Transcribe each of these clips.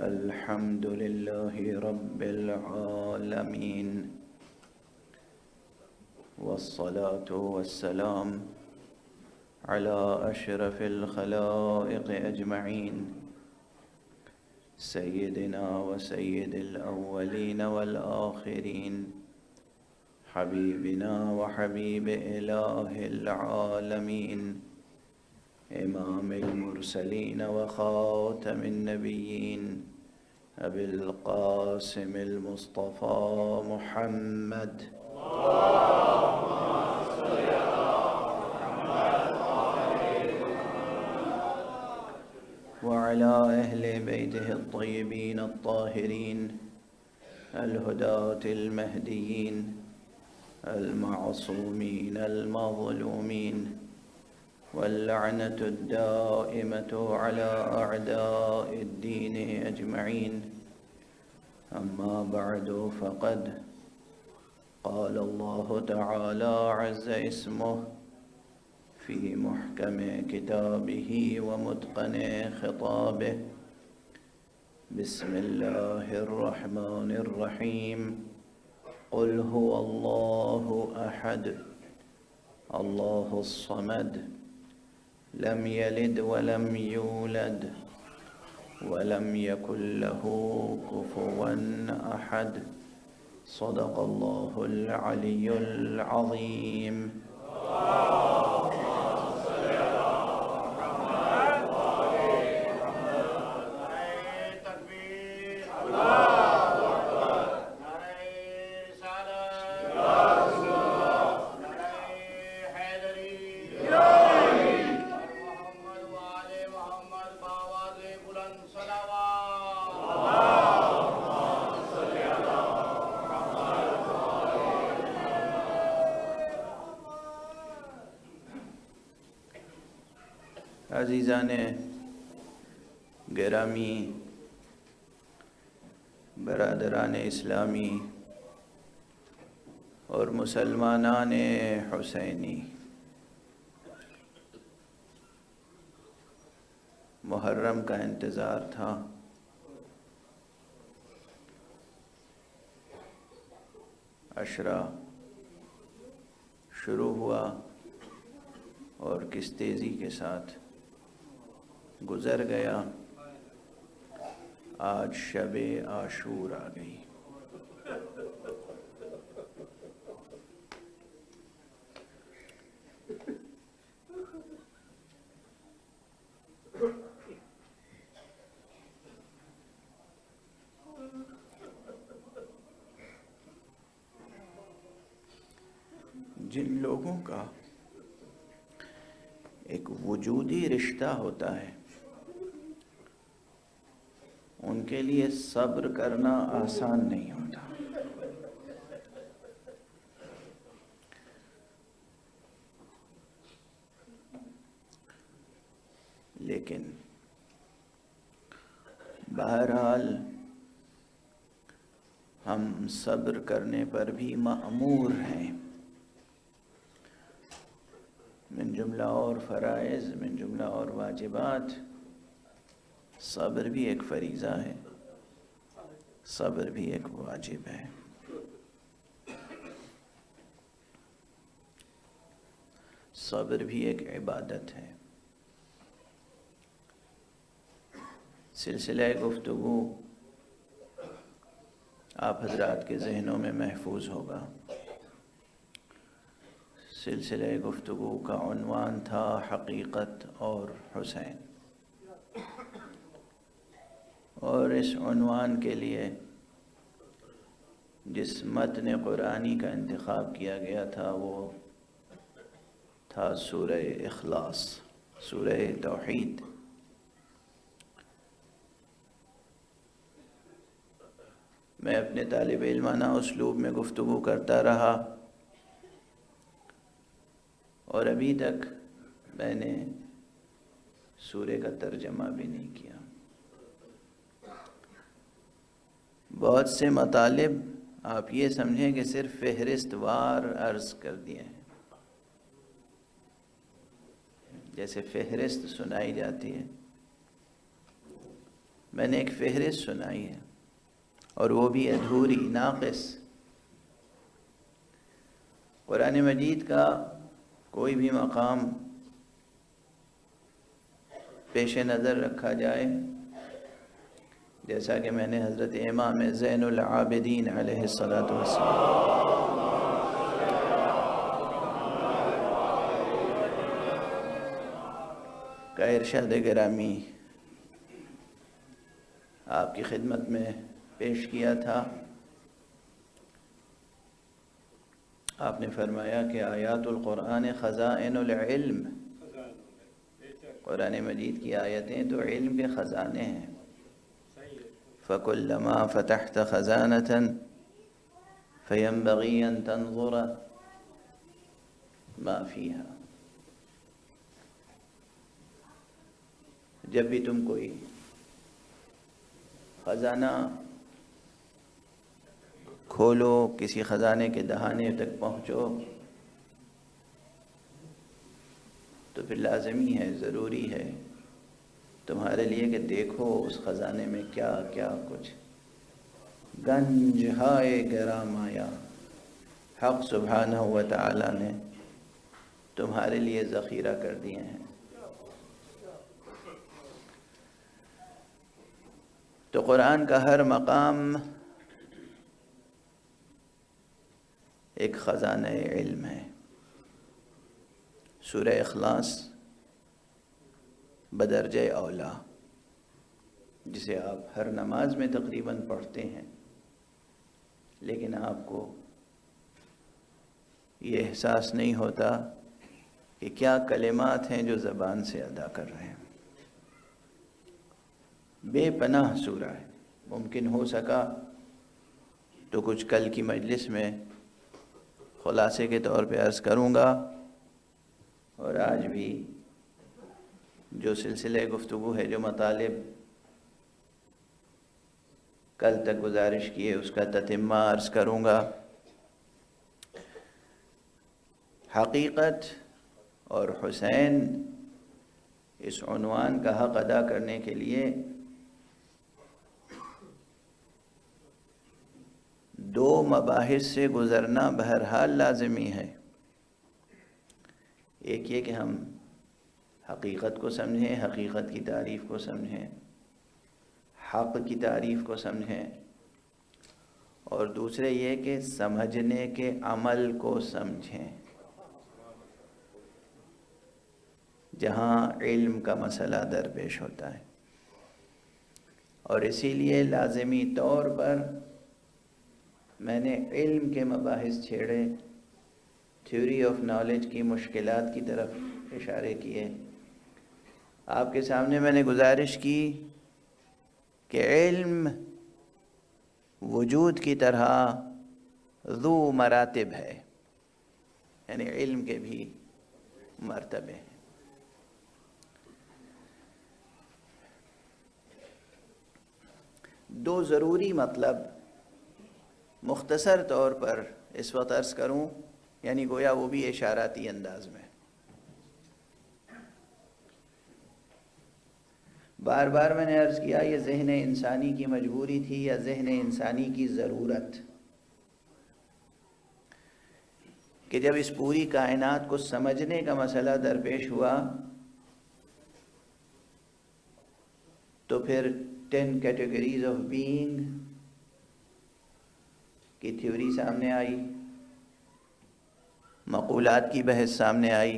الحمد لله رب العالمين، والصلاة والسلام على أشرف الخلائق أجمعين، سيدنا وسيد الأولين والآخرين، حبيبنا وحبيب إله العالمين، إمام المرسلين وخاتم النبيين، أبي القاسم المصطفى محمد. وعلى أهل بيته الطيبين الطاهرين الهداة المهديين المعصومين المظلومين، واللعنة الدائمة على أعداء الدين أجمعين. أما بعد، فقد قال الله تعالى عز اسمه في محكم كتابه ومتقن خطابه: بسم الله الرحمن الرحيم. قل هو الله أحد الله الصمد، لم يلد ولم يولد ولم يكن له كفوا أحد. صدق الله العلي العظيم. عزیزان گرامی، برادران اسلامی اور مسلمانان حسینی، محرم کا انتظار تھا۔ عشرہ شروع ہوا اور کس تیزی کے ساتھ گزر گیا۔ آج شب عاشور آ گئی۔ جن لوگوں کا ایک وجودی رشتہ ہوتا ہے، ان کے لیے صبر کرنا آسان نہیں ہوتا۔ لیکن بہرحال ہم صبر کرنے پر بھی مأمور ہیں۔ من جملہ اور فرائض، من جملہ اور واجبات، صبر بھی ایک فریضہ ہے، صبر بھی ایک واجب ہے۔ صبر بھی ایک عبادت ہے۔ سلسلہ گفتگو آپ حضرات کے ذہنوں میں محفوظ ہوگا۔ سلسلہ گفتگو کا عنوان تھا حقیقت اور حسین، اور اس عنوان کے لیے جس متن قرآنی کا انتخاب کیا گیا تھا وہ تھا سورہ اخلاص، سورہ توحید۔ میں اپنے طالب علمانہ اسلوب میں گفتگو کرتا رہا، اور ابھی تک میں نے سورہ کا ترجمہ بھی نہیں کیا۔ بہت سے مطالب آپ یہ سمجھیں کہ صرف فہرست وار عرض کر دیے ہیں، جیسے فہرست سنائی جاتی ہے۔ میں نے ایک فہرست سنائی ہے اور وہ بھی ادھوری، ناقص۔ قرآن مجید کا کوئی بھی مقام پیش نظر رکھا جائے، جیسا کہ میں نے حضرت امام زین العابدین علیہ السلام کا ارشاد گرامی آپ کی خدمت میں پیش کیا تھا۔ آپ نے فرمایا کہ آیات القرآن خزائن العلم، قرآن مجید کی آیتیں تو علم کے خزانے ہیں۔ فَكُلَّمَا فَتَحْتَ خَزَانَةً فَيَنبَغِي أَن تَنظُرَ مَا فِيهَا۔ جب بھی تم کوئی خزانہ کھولو، کسی خزانے کے دہانے تک پہنچو، تو پھر لازمی ہے، ضروری ہے تمہارے لیے کہ دیکھو اس خزانے میں کیا کیا کچھ گنج ہائے گرام آیا حق سبحانہ و تعالی نے تمہارے لیے ذخیرہ کر دیے ہیں۔ تو قرآن کا ہر مقام ایک خزانہ علم ہے۔ سورہ اخلاص بدرجہ اولا، جسے آپ ہر نماز میں تقریباً پڑھتے ہیں، لیکن آپ کو یہ احساس نہیں ہوتا کہ کیا کلمات ہیں جو زبان سے ادا کر رہے ہیں۔ بے پناہ سورہ ہے۔ ممکن ہو سکا تو کچھ کل کی مجلس میں خلاصے کے طور پہ عرض کروں گا، اور آج بھی جو سلسلہ گفتگو ہے، جو مطالب کل تک گزارش کیے، اس کا تتمہ عرض کروں گا۔ حقیقت اور حسین اس عنوان کا حق ادا کرنے کے لیے دو مباحث سے گزرنا بہرحال لازمی ہے۔ ایک یہ کہ ہم حقیقت کو سمجھیں، حقیقت کی تعریف کو سمجھیں، حق کی تعریف کو سمجھیں، اور دوسرے یہ کہ سمجھنے کے عمل کو سمجھیں، جہاں علم کا مسئلہ درپیش ہوتا ہے۔ اور اسی لیے لازمی طور پر میں نے علم کے مباحث چھیڑے، تھیوری آف نالج کی مشکلات کی طرف اشارے کیے۔ آپ کے سامنے میں نے گزارش کی کہ علم وجود کی طرح ذو مراتب ہے، یعنی علم کے بھی مرتبے ہیں۔ دو ضروری مطلب مختصر طور پر اس وقت عرض کروں، یعنی گویا وہ بھی اشاراتی انداز میں۔ بار بار میں نے عرض کیا، یہ ذہن انسانی کی مجبوری تھی یا ذہن انسانی کی ضرورت، کہ جب اس پوری کائنات کو سمجھنے کا مسئلہ درپیش ہوا تو پھر 10 کیٹیگریز آف بینگ کی تھیوری سامنے آئی، مقولات کی بحث سامنے آئی،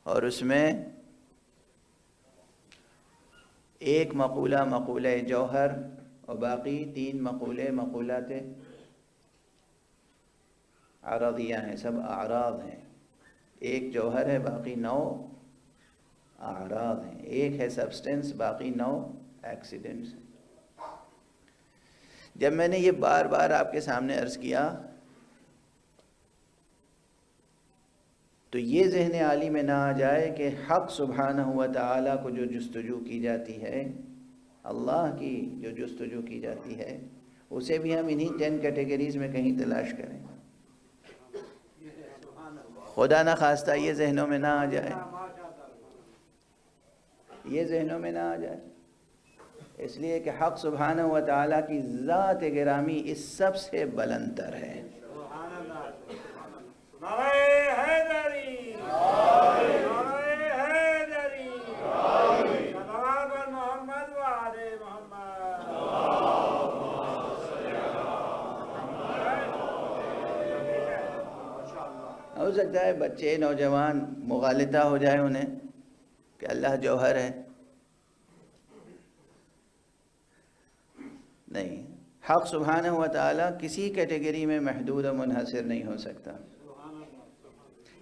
اور اس میں ایک مقولہ مقولہ جوہر اور باقی 3 مقولے مقولات عرضیہ ہیں، سب اعراض ہیں۔ ایک جوہر ہے، باقی 9 اعراض ہیں۔ ایک ہے سبسٹنس، باقی 9 ایکسیڈنٹس ہیں۔ جب میں نے یہ بار بار آپ کے سامنے عرض کیا تو یہ ذہن عالی میں نہ آ جائے کہ حق سبحانہ و تعالیٰ کو جو جستجو کی جاتی ہے، اللہ کی جو جستجو کی جاتی ہے، اسے بھی ہم انہی 10 کیٹیگریز میں کہیں تلاش کریں۔ خدا نہ خواستہ یہ ذہنوں میں نہ آ جائے، یہ ذہنوں میں نہ آ جائے۔ اس لیے کہ حق سبحانہ و تعالیٰ کی ذات گرامی اس سب سے بلند تر ہے۔ ہو سکتا ہے بچے نوجوان مغالطہ ہو جائے انہیں کہ اللہ جوہر ہے، نہیں، حق سبحانہ و تعالیٰ کسی کیٹیگری میں محدود و منحصر نہیں ہو سکتا۔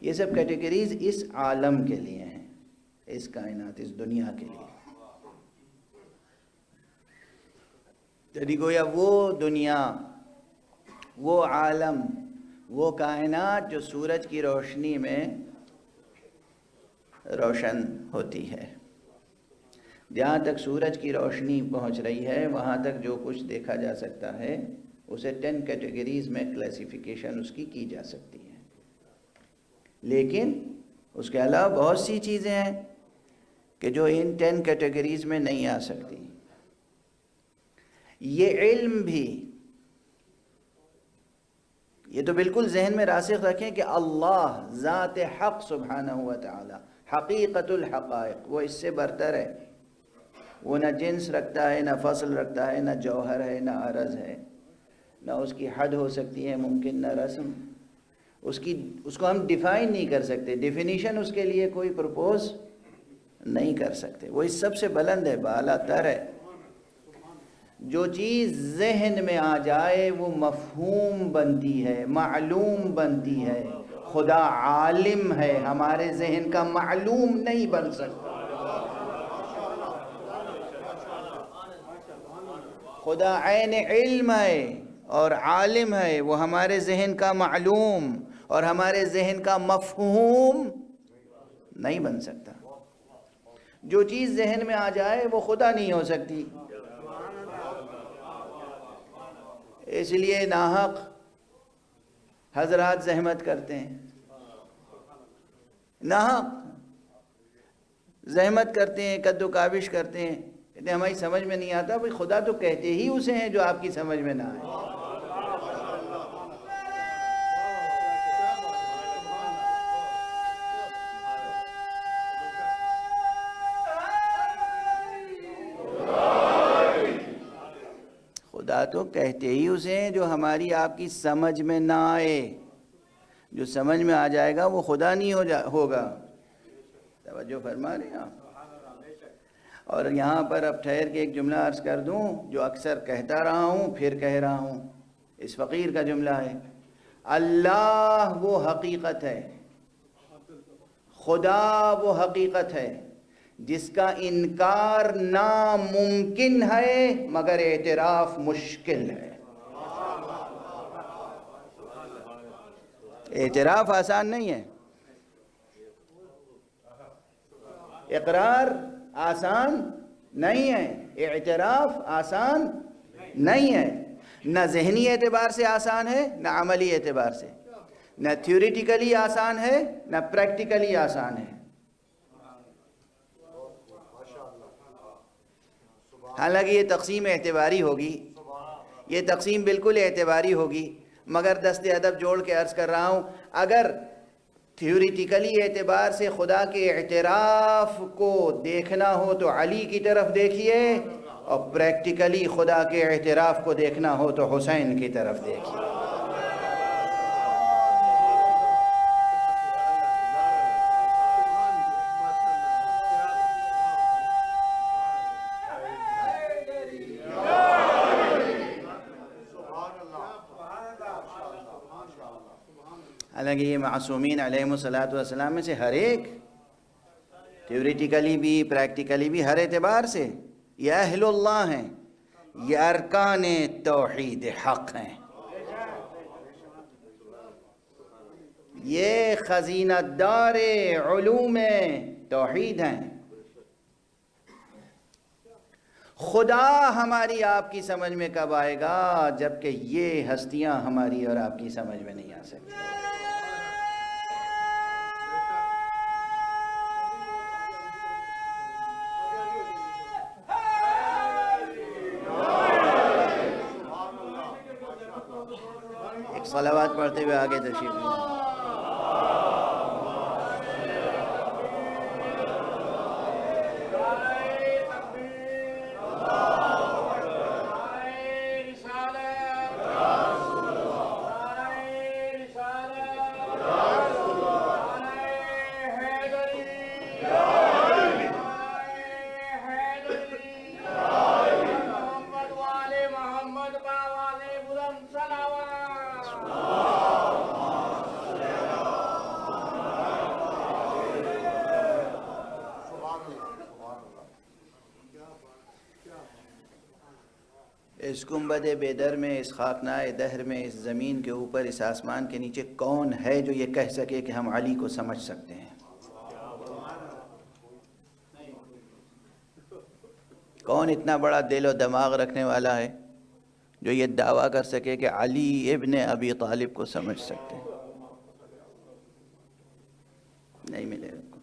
یہ سب کیٹیگریز اس عالم کے لیے ہیں، اس کائنات، اس دنیا کے لیے۔ یعنی گویا وہ دنیا، وہ عالم، وہ کائنات جو سورج کی روشنی میں روشن ہوتی ہے، جہاں تک سورج کی روشنی پہنچ رہی ہے وہاں تک جو کچھ دیکھا جا سکتا ہے اسے 10 کیٹیگریز میں کلاسیفیکیشن اس کی جا سکتی ہے، لیکن اس کے علاوہ بہت سی چیزیں ہیں کہ جو ان 10 کیٹیگریز میں نہیں آ سکتی۔ یہ علم بھی، یہ تو بالکل ذہن میں راسخ رکھیں کہ اللہ ذات حق سبحانہ و تعالی حقیقت الحقائق، وہ اس سے برتر ہے، وہ نہ جنس رکھتا ہے، نہ فصل رکھتا ہے، نہ جوہر ہے، نہ عرض ہے، نہ اس کی حد ہو سکتی ہے ممکن، نہ رسم، اس کو ہم ڈیفائن نہیں کر سکتے، ڈیفینیشن اس کے لیے کوئی پرپوز نہیں کر سکتے، وہ اس سب سے بلند ہے، بالا تر ہے۔ جو چیز ذہن میں آ جائے وہ مفہوم بنتی ہے، معلوم بنتی ہے۔ خدا عالم ہے، ہمارے ذہن کا معلوم نہیں بن سکتا۔ خدا عین علم ہے اور عالم ہے، وہ ہمارے ذہن کا معلوم اور ہمارے ذہن کا مفہوم نہیں بن سکتا۔ جو چیز ذہن میں آ جائے وہ خدا نہیں ہو سکتی۔ اس لیے ناحق حضرات زحمت کرتے ہیں، ناحق زحمت کرتے ہیں، قد و کاوش کرتے ہیں، کہتے ہیں ہماری سمجھ میں نہیں آتا، بھئی خدا تو کہتے ہی اسے ہیں جو آپ کی سمجھ میں نہ آئے۔ خدا تو کہتے ہی اسے ہیں جو ہماری آپ کی سمجھ میں نہ آئے۔ جو سمجھ میں آ جائے گا وہ خدا نہیں ہوگا۔ توجہ فرما رہے ہیں آپ؟ اور یہاں پر اب ٹھہر کے ایک جملہ عرض کر دوں جو اکثر کہتا رہا ہوں پھر کہہ رہا ہوں، اس فقیر کا جملہ ہے، اللہ وہ حقیقت ہے، خدا وہ حقیقت ہے جس کا انکار ناممکن ہے مگر اعتراف مشکل ہے۔ اعتراف آسان نہیں ہے، اقرار آسان نہیں ہے، اعتراف آسان نہیں ہے، نہ ذہنی اعتبار سے آسان ہے، نہ عملی اعتبار سے، نہ تھیوریٹیکلی آسان ہے، نہ پریکٹیکلی آسان ہے۔ حالانکہ یہ تقسیم اعتباری ہوگی، یہ تقسیم بالکل اعتباری ہوگی، مگر دست ادب جوڑ کے عرض کر رہا ہوں، اگر تھیوریٹیکلی اعتبار سے خدا کے اعتراف کو دیکھنا ہو تو علی کی طرف دیکھیے، اور پریکٹیکلی خدا کے اعتراف کو دیکھنا ہو تو حسین کی طرف دیکھیے۔ حالانکہ یہ معصومین علیہ السلام میں سے ہر ایک تھیوریٹیکلی بھی پریکٹیکلی بھی ہر اعتبار سے یہ اہل اللہ ہیں، یہ ارکان توحید حق ہیں، یہ خزینہ دار علوم توحید ہیں۔ خدا ہماری آپ کی سمجھ میں کب آئے گا؟ جبکہ یہ ہستیاں ہماری اور آپ کی سمجھ میں نہیں آ سکتی۔ صلوات پڑھتے ہوئے آگے تشریف لیں۔ اس گنبد بیدر میں، اس خاکنائے دہر میں، اس زمین کے اوپر، اس آسمان کے نیچے کون ہے جو یہ کہہ سکے کہ ہم علی کو سمجھ سکتے ہیں؟ کون اتنا بڑا دل و دماغ رکھنے والا ہے جو یہ دعویٰ کر سکے کہ علی ابن ابی طالب کو سمجھ سکتے ہیں؟ نہیں ملے گا کوئی۔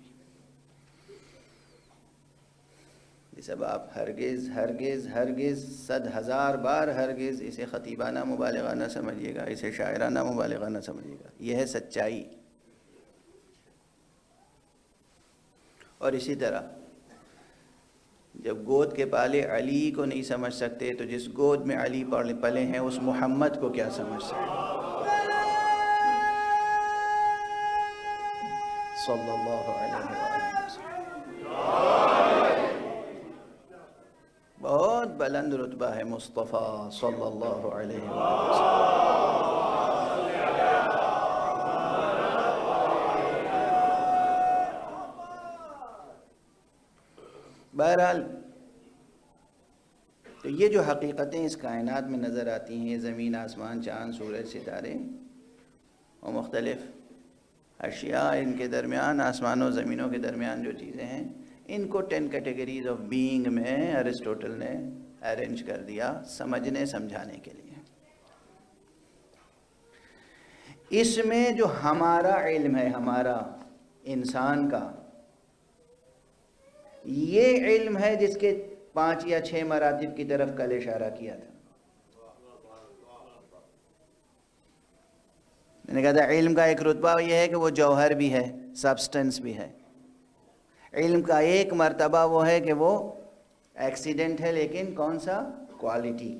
یہ سب آپ ہرگز ہرگز ہرگز 100,000 بار ہرگز اسے خطیبانہ مبالغہ نہ سمجھیے گا، اسے شاعرانہ مبالغہ نہ سمجھیے گا، یہ ہے سچائی۔ اور اسی طرح جب گود کے پالے علی کو نہیں سمجھ سکتے تو جس گود میں علی پلے ہیں اس محمد کو کیا سمجھ سکتے؟ صلی اللہ علیہ وسلم۔ بہت بلند رتبہ ہے مصطفیٰ صلی اللہ علیہ وسلم۔ بہرحال تو یہ جو حقیقتیں اس کائنات میں نظر آتی ہیں، زمین، آسمان، چاند، سورج، ستارے اور مختلف اشیاء، ان کے درمیان، آسمانوں زمینوں کے درمیان جو چیزیں ہیں، ان کو 10 کیٹیگریز آف بینگ میں ارسطوٹل نے ارینج کر دیا سمجھنے سمجھانے کے لیے۔ اس میں جو ہمارا علم ہے، ہمارا انسان کا، یہ علم ہے جس کے 5 یا 6 مراتب کی طرف کل اشارہ کیا تھا۔ میں نے کہا تھا علم کا ایک رتبہ یہ ہے کہ وہ جوہر بھی ہے، سبسٹنس بھی ہے۔ علم کا ایک مرتبہ وہ ہے کہ وہ ایکسیڈنٹ ہے، لیکن کون سا؟ کوالٹی،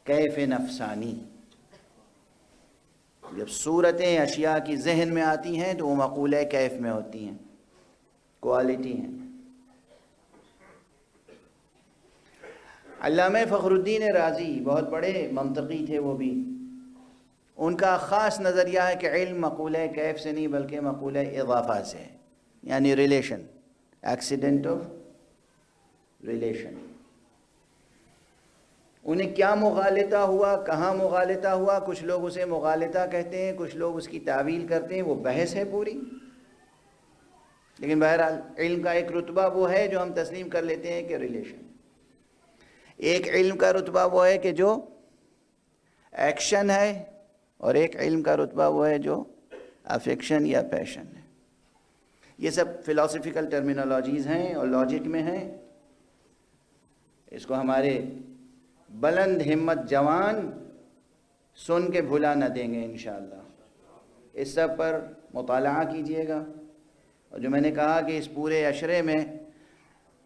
کیف نفسانی۔ جب صورتیں اشیاء کی ذہن میں آتی ہیں تو وہ مقولہ کیف میں ہوتی ہیں، کوالٹی ہیں۔ علامہ فخر الدین رازی بہت بڑے منطقی تھے، وہ بھی ان کا خاص نظریہ ہے کہ علم مقولہ کیف سے نہیں بلکہ مقولہ اضافہ سے ہے، یعنی ریلیشن، ایکسیڈنٹ آف ریلیشن۔ انہیں کیا مغالطہ ہوا، کہاں مغالطہ ہوا، کچھ لوگ اسے مغالطہ کہتے ہیں، کچھ لوگ اس کی تعویل کرتے ہیں، وہ بحث ہے پوری۔ لیکن بہرحال علم کا ایک رتبہ وہ ہے جو ہم تسلیم کر لیتے ہیں کہ ریلیشن۔ ایک علم کا رتبہ وہ ہے کہ جو ایکشن ہے، اور ایک علم کا رتبہ وہ ہے جو افیکشن یا پیشن ہے۔ یہ سب فلاسفیکل ٹرمینالوجیز ہیں اور لاجک میں ہیں۔ اس کو ہمارے بلند ہمت جوان سن کے بھلا نہ دیں گے انشاءاللہ۔ اس سب پر مطالعہ کیجئے گا۔ اور جو میں نے کہا کہ اس پورے عشرے میں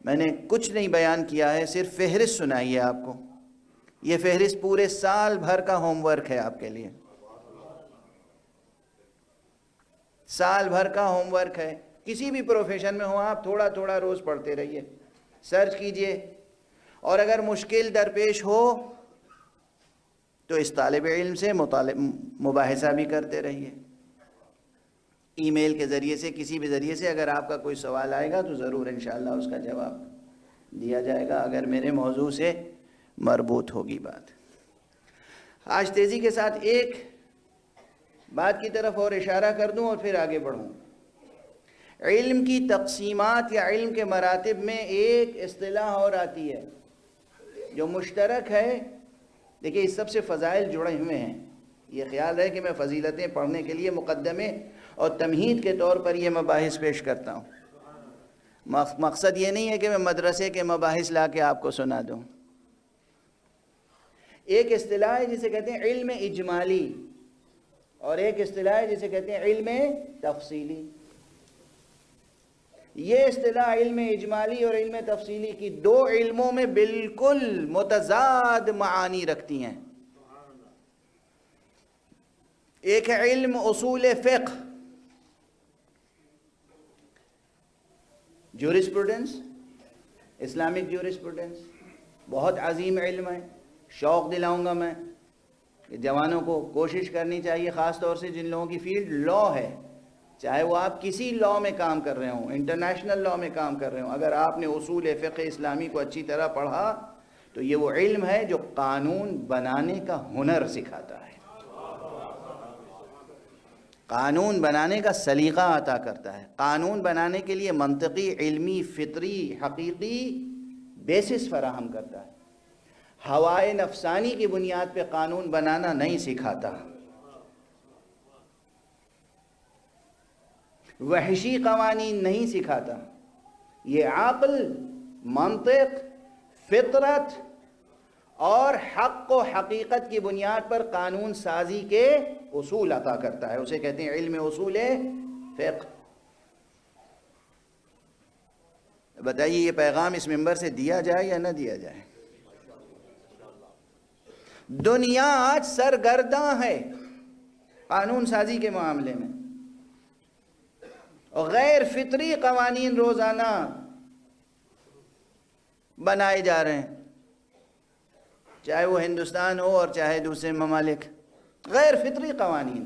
میں نے کچھ نہیں بیان کیا ہے، صرف فہرست سنائی ہے آپ کو۔ یہ فہرست پورے سال بھر کا ہوم ورک ہے آپ کے لیے، سال بھر کا ہوم ورک ہے۔ کسی بھی پروفیشن میں ہو آپ، تھوڑا تھوڑا روز پڑھتے رہیے، سرچ کیجئے، اور اگر مشکل درپیش ہو تو اس طالب علم سے مباحثہ بھی کرتے رہیے۔ ای میل کے ذریعے سے، کسی بھی ذریعے سے اگر آپ کا کوئی سوال آئے گا تو ضرور انشاءاللہ اس کا جواب دیا جائے گا، اگر میرے موضوع سے مربوط ہوگی بات۔ آج تیزی کے ساتھ ایک بات کی طرف اور اشارہ کر دوں اور پھر آگے بڑھوں۔ علم کی تقسیمات یا علم کے مراتب میں ایک اصطلاح اور آتی ہے جو مشترک ہے۔ دیکھیں اس سب سے فضائل جڑے ہوئے ہیں، یہ خیال ہے کہ میں فضیلتیں پڑھنے کے لیے مقدمے اور تمہید کے طور پر یہ مباحث پیش کرتا ہوں۔ مقصد یہ نہیں ہے کہ میں مدرسے کے مباحث لا کے آپ کو سنا دوں۔ ایک اصطلاح ہے جسے کہتے ہیں علم اجمالی، اور ایک اصطلاح ہے جسے کہتے ہیں علم تفصیلی۔ یہ اصطلاح علم اجمالی اور علم تفصیلی کی دو علموں میں بالکل متضاد معانی رکھتی ہیں۔ ایک ہے علم اصول فقہ، جورسپروڈنس، اسلامک جورسپروڈنس، بہت عظیم علم ہے۔ شوق دلاؤں گا میں کہ جوانوں کو کوشش کرنی چاہیے، خاص طور سے جن لوگوں کی فیلڈ لا ہے، چاہے وہ آپ کسی لا میں کام کر رہے ہوں، انٹرنیشنل لا میں کام کر رہے ہوں، اگر آپ نے اصول فقہ اسلامی کو اچھی طرح پڑھا تو یہ وہ علم ہے جو قانون بنانے کا ہنر سکھاتا ہے، قانون بنانے کا سلیقہ عطا کرتا ہے، قانون بنانے کے لیے منطقی، علمی، فطری، حقیقی بیسس فراہم کرتا ہے، ہوائے نفسانی کی بنیاد پہ قانون بنانا نہیں سکھاتا، وحشی قوانین نہیں سکھاتا، یہ عقل، منطق، فطرت اور حق و حقیقت کی بنیاد پر قانون سازی کے اصول عطا کرتا ہے، اسے کہتے ہیں علم اصول فقہ۔ بتائیے یہ پیغام اس منبر سے دیا جائے یا نہ دیا جائے؟ دنیا آج سرگرداں ہے قانون سازی کے معاملے میں، اور غیر فطری قوانین روزانہ بنائے جا رہے ہیں، چاہے وہ ہندوستان ہو اور چاہے دوسرے ممالک، غیر فطری قوانین،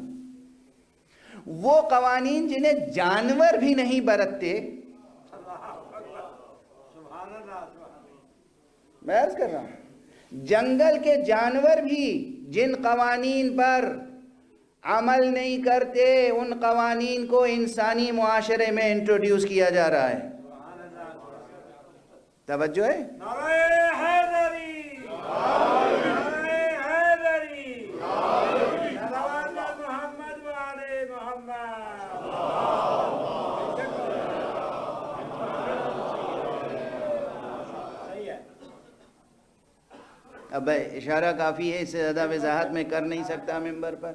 وہ قوانین جنہیں جانور بھی نہیں برتتے۔ میں عرض کر رہا ہوں جنگل کے جانور بھی جن قوانین پر عمل نہیں کرتے، ان قوانین کو انسانی معاشرے میں انٹروڈیوس کیا جا رہا ہے۔ توجہ ہے؟ نعرہ حیدری، نعرہ حیدری، صلوات محمد و آل محمد۔ اب اشارہ کافی ہے، اس سے زیادہ وضاحت میں کر نہیں سکتا ممبر پر،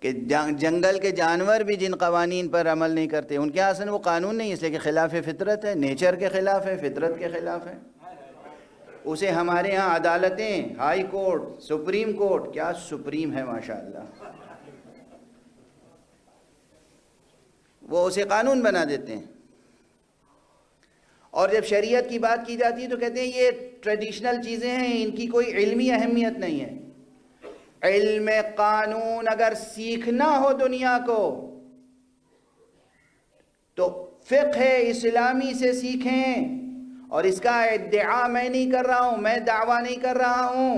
کہ جنگل کے جانور بھی جن قوانین پر عمل نہیں کرتے، ان کے اصل وہ قانون نہیں، اس لیے کہ خلاف فطرت ہے، نیچر کے خلاف ہے، فطرت کے خلاف ہے، اسے ہمارے ہاں عدالتیں، ہائی کورٹ، سپریم کورٹ، کیا سپریم ہے ماشاءاللہ، وہ اسے قانون بنا دیتے ہیں۔ اور جب شریعت کی بات کی جاتی ہے تو کہتے ہیں یہ ٹریڈیشنل چیزیں ہیں، ان کی کوئی علمی اہمیت نہیں ہے۔ علم قانون اگر سیکھنا ہو دنیا کو تو فقہ اسلامی سے سیکھیں، اور اس کا ادعا میں نہیں کر رہا ہوں، میں دعویٰ نہیں کر رہا ہوں،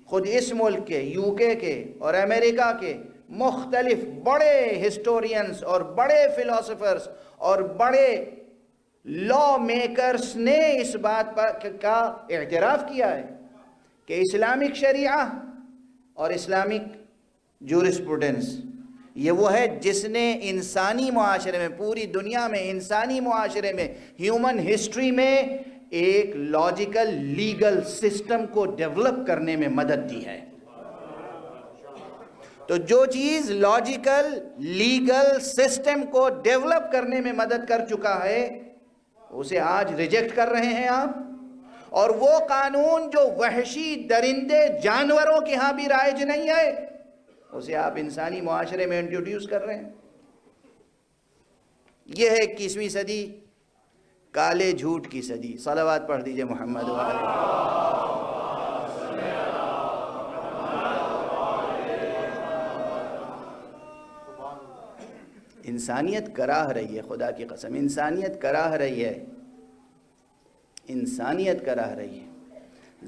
خود اس ملک کے، یو کے اور امریکہ کے مختلف بڑے ہسٹورینز اور بڑے فلاسفرز اور بڑے لا میکرز نے اس بات کا اعتراف کیا ہے کہ اسلامک شریعہ اور اسلامک جورسپروڈنس یہ وہ ہے جس نے انسانی معاشرے میں، پوری دنیا میں انسانی معاشرے میں، ہیومن ہسٹری میں ایک لاجیکل لیگل سسٹم کو ڈیولپ کرنے میں مدد دی ہے۔ تو جو چیز لاجیکل لیگل سسٹم کو ڈیولپ کرنے میں مدد کر چکا ہے اسے آج ریجیکٹ کر رہے ہیں آپ، اور وہ قانون جو وحشی درندے جانوروں کے ہاں بھی رائج نہیں ہے اسے آپ انسانی معاشرے میں انٹروڈیوس کر رہے ہیں۔ یہ ہے 21ویں صدی، کالے جھوٹ کی صدی۔ صلوات پڑھ دیجئے محمد و آلہ۔ انسانیت کراہ رہی ہے، خدا کی قسم انسانیت کراہ رہی ہے، انسانیت کراہ رہی ہے،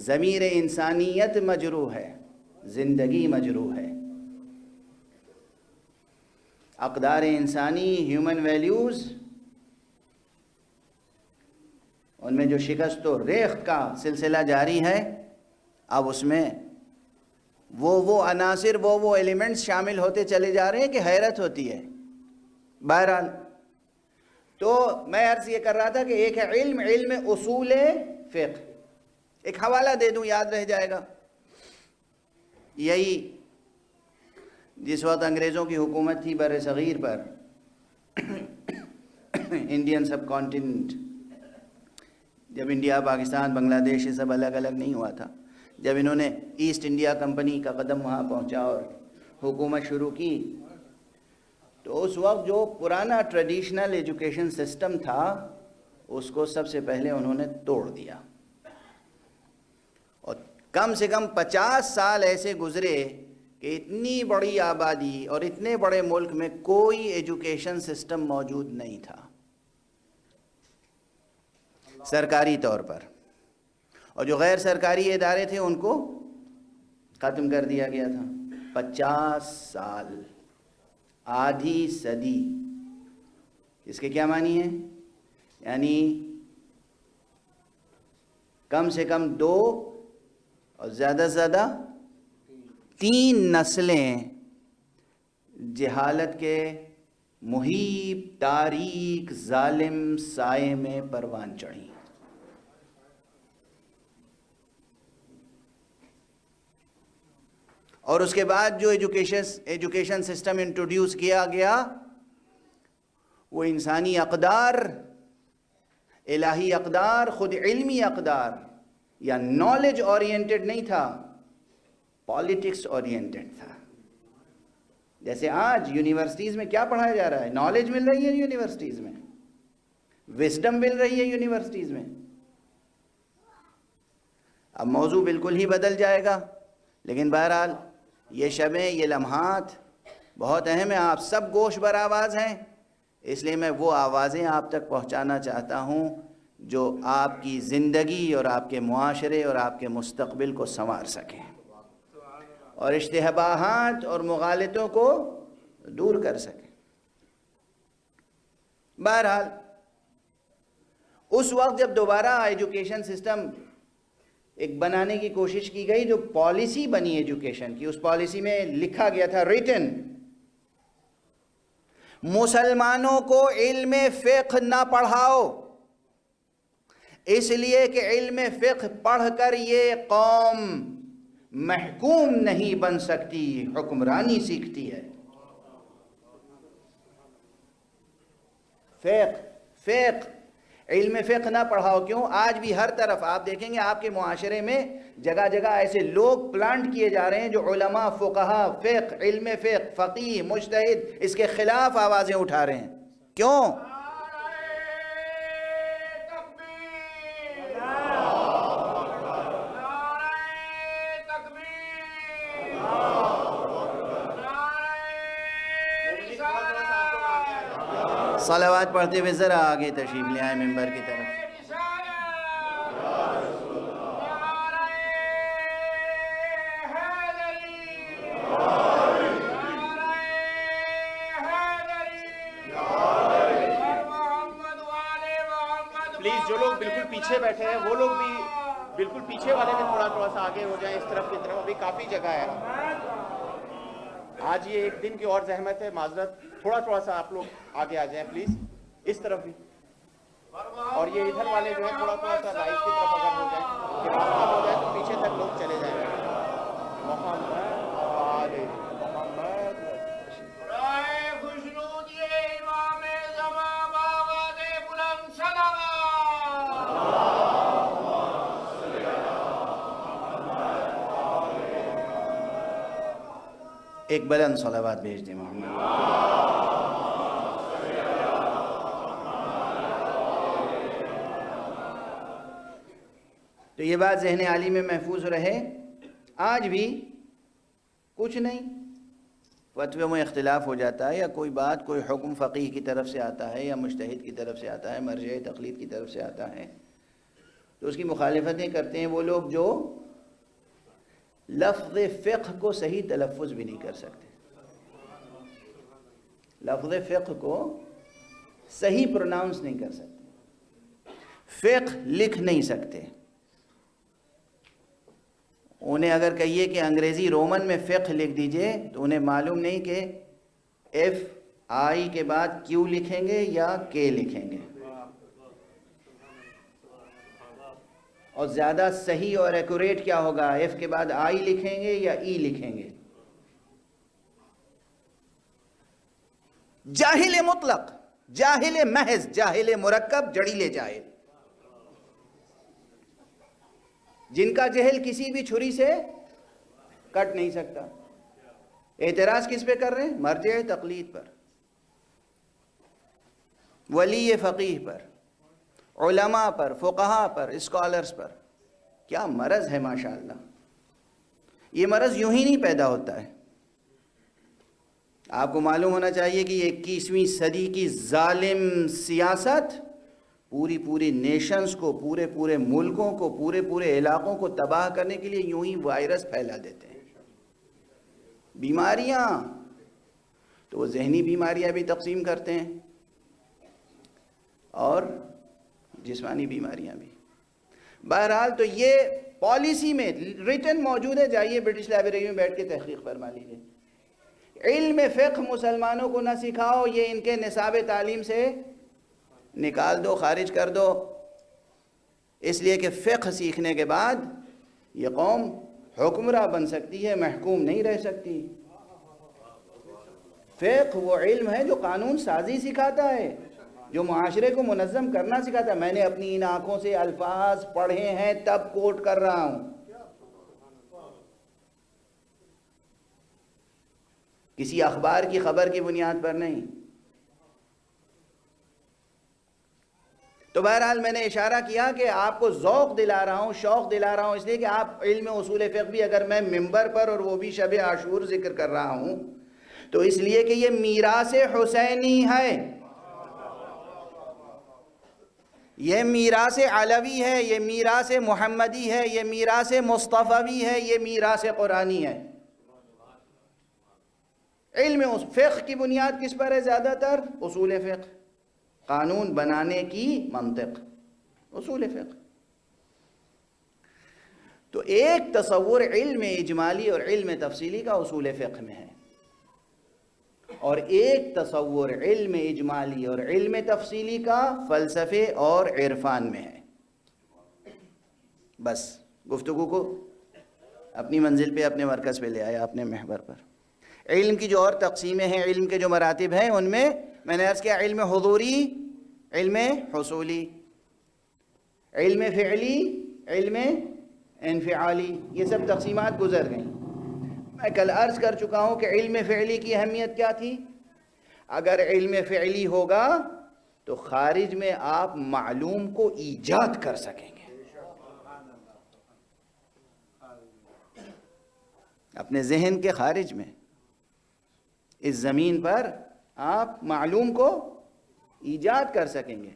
ضمیر انسانیت مجروح ہے، زندگی مجروح ہے، اقدار انسانی، ہیومن ویلیوز، ان میں جو شکست و ریخت کا سلسلہ جاری ہے، اب اس میں وہ عناصر، وہ ایلیمنٹس شامل ہوتے چلے جا رہے ہیں کہ حیرت ہوتی ہے۔ بہرحال تو میں عرض یہ کر رہا تھا کہ ایک ہے علم اصول فقہ، ایک حوالہ دے دوں، یاد رہ جائے گا. یہی جس وقت انگریزوں کی حکومت تھی بر صغیر پر، انڈین سب کانٹیننٹ، جب انڈیا، پاکستان، بنگلہ دیش یہ سب الگ الگ نہیں ہوا تھا، جب انہوں نے ایسٹ انڈیا کمپنی کا قدم وہاں پہنچا اور حکومت شروع کی، تو اس وقت جو پرانا ٹریڈیشنل ایجوکیشن سسٹم تھا اس کو سب سے پہلے انہوں نے توڑ دیا. اور کم سے کم 50 سال ایسے گزرے کہ اتنی بڑی آبادی اور اتنے بڑے ملک میں کوئی ایجوکیشن سسٹم موجود نہیں تھا سرکاری طور پر، اور جو غیر سرکاری ادارے تھے ان کو ختم کر دیا گیا تھا. 50 سال، آدھی صدی. اس کے کیا معنی ہے؟ یعنی کم سے کم 2 اور زیادہ سے زیادہ 3 نسلیں جہالت کے محیط تاریک ظالم سائے میں پروان چڑھی. اور اس کے بعد جو ایجوکیشن سسٹم انٹروڈیوس کیا گیا وہ انسانی اقدار، الہی اقدار، خود علمی اقدار یا نالج اورینٹڈ نہیں تھا، پالیٹکس اورینٹڈ تھا. جیسے آج یونیورسٹیز میں کیا پڑھایا جا رہا ہے؟ نالج مل رہی ہے یونیورسٹیز میں، وزڈم مل رہی ہے یونیورسٹیز میں. اب موضوع بالکل ہی بدل جائے گا، لیکن بہرحال یہ شبیں، یہ لمحات بہت اہم ہیں. آپ سب گوش بر آواز ہیں، اس لیے میں وہ آوازیں آپ تک پہنچانا چاہتا ہوں جو آپ کی زندگی اور آپ کے معاشرے اور آپ کے مستقبل کو سنوار سکیں اور اشتباہات اور مغالطوں کو دور کر سکیں. بہرحال اس وقت جب دوبارہ ایجوکیشن سسٹم ایک بنانے کی کوشش کی گئی، جو پالیسی بنی ایجوکیشن کی، اس پالیسی میں لکھا گیا تھا ریٹن، مسلمانوں کو علم فقہ نہ پڑھاؤ، اس لیے کہ علم فقہ پڑھ کر یہ قوم محکوم نہیں بن سکتی، حکمرانی سیکھتی ہے. فقہ علم فقہ نہ پڑھاؤ. کیوں؟ آج بھی ہر طرف آپ دیکھیں گے آپ کے معاشرے میں جگہ جگہ ایسے لوگ پلانٹ کیے جا رہے ہیں جو علماء، فقہا، فقہ، علم فقہ، فقیہ، مجتہد اس کے خلاف آوازیں اٹھا رہے ہیں. کیوں؟ صلوات پڑھتے ہوئے ذرا آگے تشریف لے آئیں ممبر کی طرف. پلیز جو لوگ بالکل پیچھے بیٹھے ہیں وہ لوگ بھی بالکل پیچھے والے بھی تھوڑا سا آگے ہو جائیں، اس طرف کی طرف. ابھی کافی جگہ ہے. آج یہ ایک دن کی اور زحمت ہے، معذرت. تھوڑا سا آپ لوگ آگے آ جائیں پلیز، اس طرف بھی. اور یہ ادھر والے جو ہے تھوڑا سا رائٹ کی طرف اگر ہو جائے کہ راستہ ہو جائے تو پیچھے تک لوگ چلے جائیں. ایک بلند صلوات بھیج دیں محمد. تو یہ بات ذہن عالی میں محفوظ رہے. آج بھی کچھ نہیں، فتوے میں اختلاف ہو جاتا ہے، یا کوئی بات، کوئی حکم فقیہ کی طرف سے آتا ہے یا مجتہد کی طرف سے آتا ہے، مرجع تقلید کی طرف سے آتا ہے، تو اس کی مخالفتیں کرتے ہیں وہ لوگ جو لفظ فقہ کو صحیح تلفظ بھی نہیں کر سکتے، لفظ فقہ کو صحیح پروناؤنس نہیں کر سکتے، فقہ لکھ نہیں سکتے. انہیں اگر کہیے کہ انگریزی رومن میں فقہ لکھ دیجئے تو انہیں معلوم نہیں کہ ایف آئی کے بعد کیو لکھیں گے یا کے لکھیں گے. اور زیادہ صحیح اور ایکوریٹ کیا ہوگا؟ ایف کے بعد آئی لکھیں گے یا ای لکھیں گے؟ جاہل مطلق، جاہل محض، جاہل مرکب، جڑیلے جاہل، جن کا جہل کسی بھی چھری سے کٹ نہیں سکتا۔ اعتراض کس پہ کر رہے ہیں؟ مرجع تقلید پر، ولی فقیہ پر، علماء پر، فقہاء پر، اسکالرز پر۔ کیا مرض ہے ماشاءاللہ! یہ مرض یوں ہی نہیں پیدا ہوتا ہے۔ آپ کو معلوم ہونا چاہیے کہ یہ 21ویں صدی کی ظالم سیاست پوری نیشنز کو، پورے ملکوں کو، پورے علاقوں کو تباہ کرنے کے لیے یوں ہی وائرس پھیلا دیتے ہیں۔ بیماریاں تو وہ ذہنی بیماریاں بھی تقسیم کرتے ہیں اور جسمانی بیماریاں بھی۔ بہرحال تو یہ پالیسی میں ریٹن موجود ہے، جائیے برٹش لائبریری میں بیٹھ کے تحقیق فرما لیجیے۔ علم فقہ مسلمانوں کو نہ سکھاؤ، یہ ان کے نصاب تعلیم سے نکال دو، خارج کر دو، اس لیے کہ فقہ سیکھنے کے بعد یہ قوم حکمراں بن سکتی ہے، محکوم نہیں رہ سکتی۔ فقہ وہ علم ہے جو قانون سازی سکھاتا ہے، جو معاشرے کو منظم کرنا سکھاتا ہے۔ میں نے اپنی ان آنکھوں سے الفاظ پڑھے ہیں تب کوٹ کر رہا ہوں، کسی اخبار کی خبر کی بنیاد پر نہیں۔ تو بہرحال میں نے اشارہ کیا کہ آپ کو ذوق دلا رہا ہوں، شوق دلا رہا ہوں، اس لیے کہ آپ علم اصول فقہ بھی اگر میں ممبر پر اور وہ بھی شب عاشور ذکر کر رہا ہوں تو اس لیے کہ یہ میراث حسینی ہے، یہ میراث علوی ہے، یہ میراث محمدی ہے، یہ میراث مصطفی ہے، یہ میراث قرآنی ہے۔ علم فقہ کی بنیاد کس پر ہے؟ زیادہ تر اصول فقہ، قانون بنانے کی منطق، اصول فقہ۔ تو ایک تصور علم اجمالی اور علم تفصیلی کا اصول فقہ میں ہے، اور ایک تصور علم اجمالی اور علم تفصیلی کا فلسفے اور عرفان میں ہے۔ بس گفتگو کو اپنی منزل پہ، اپنے مرکز پہ لے آیا، اپنے محور پر۔ علم کی جو اور تقسیمیں ہیں، علم کے جو مراتب ہیں، ان میں نے عرض کیا علم حضوری، علم حصولی، علم فعلی، علم انفعالی، یہ سب تقسیمات گزر گئیں۔ میں کل عرض کر چکا ہوں کہ علم فعلی کی اہمیت کیا تھی۔ اگر علم فعلی ہوگا تو خارج میں آپ معلوم کو ایجاد کر سکیں گے، اپنے ذہن کے خارج میں، اس زمین پر آپ معلوم کو ایجاد کر سکیں گے۔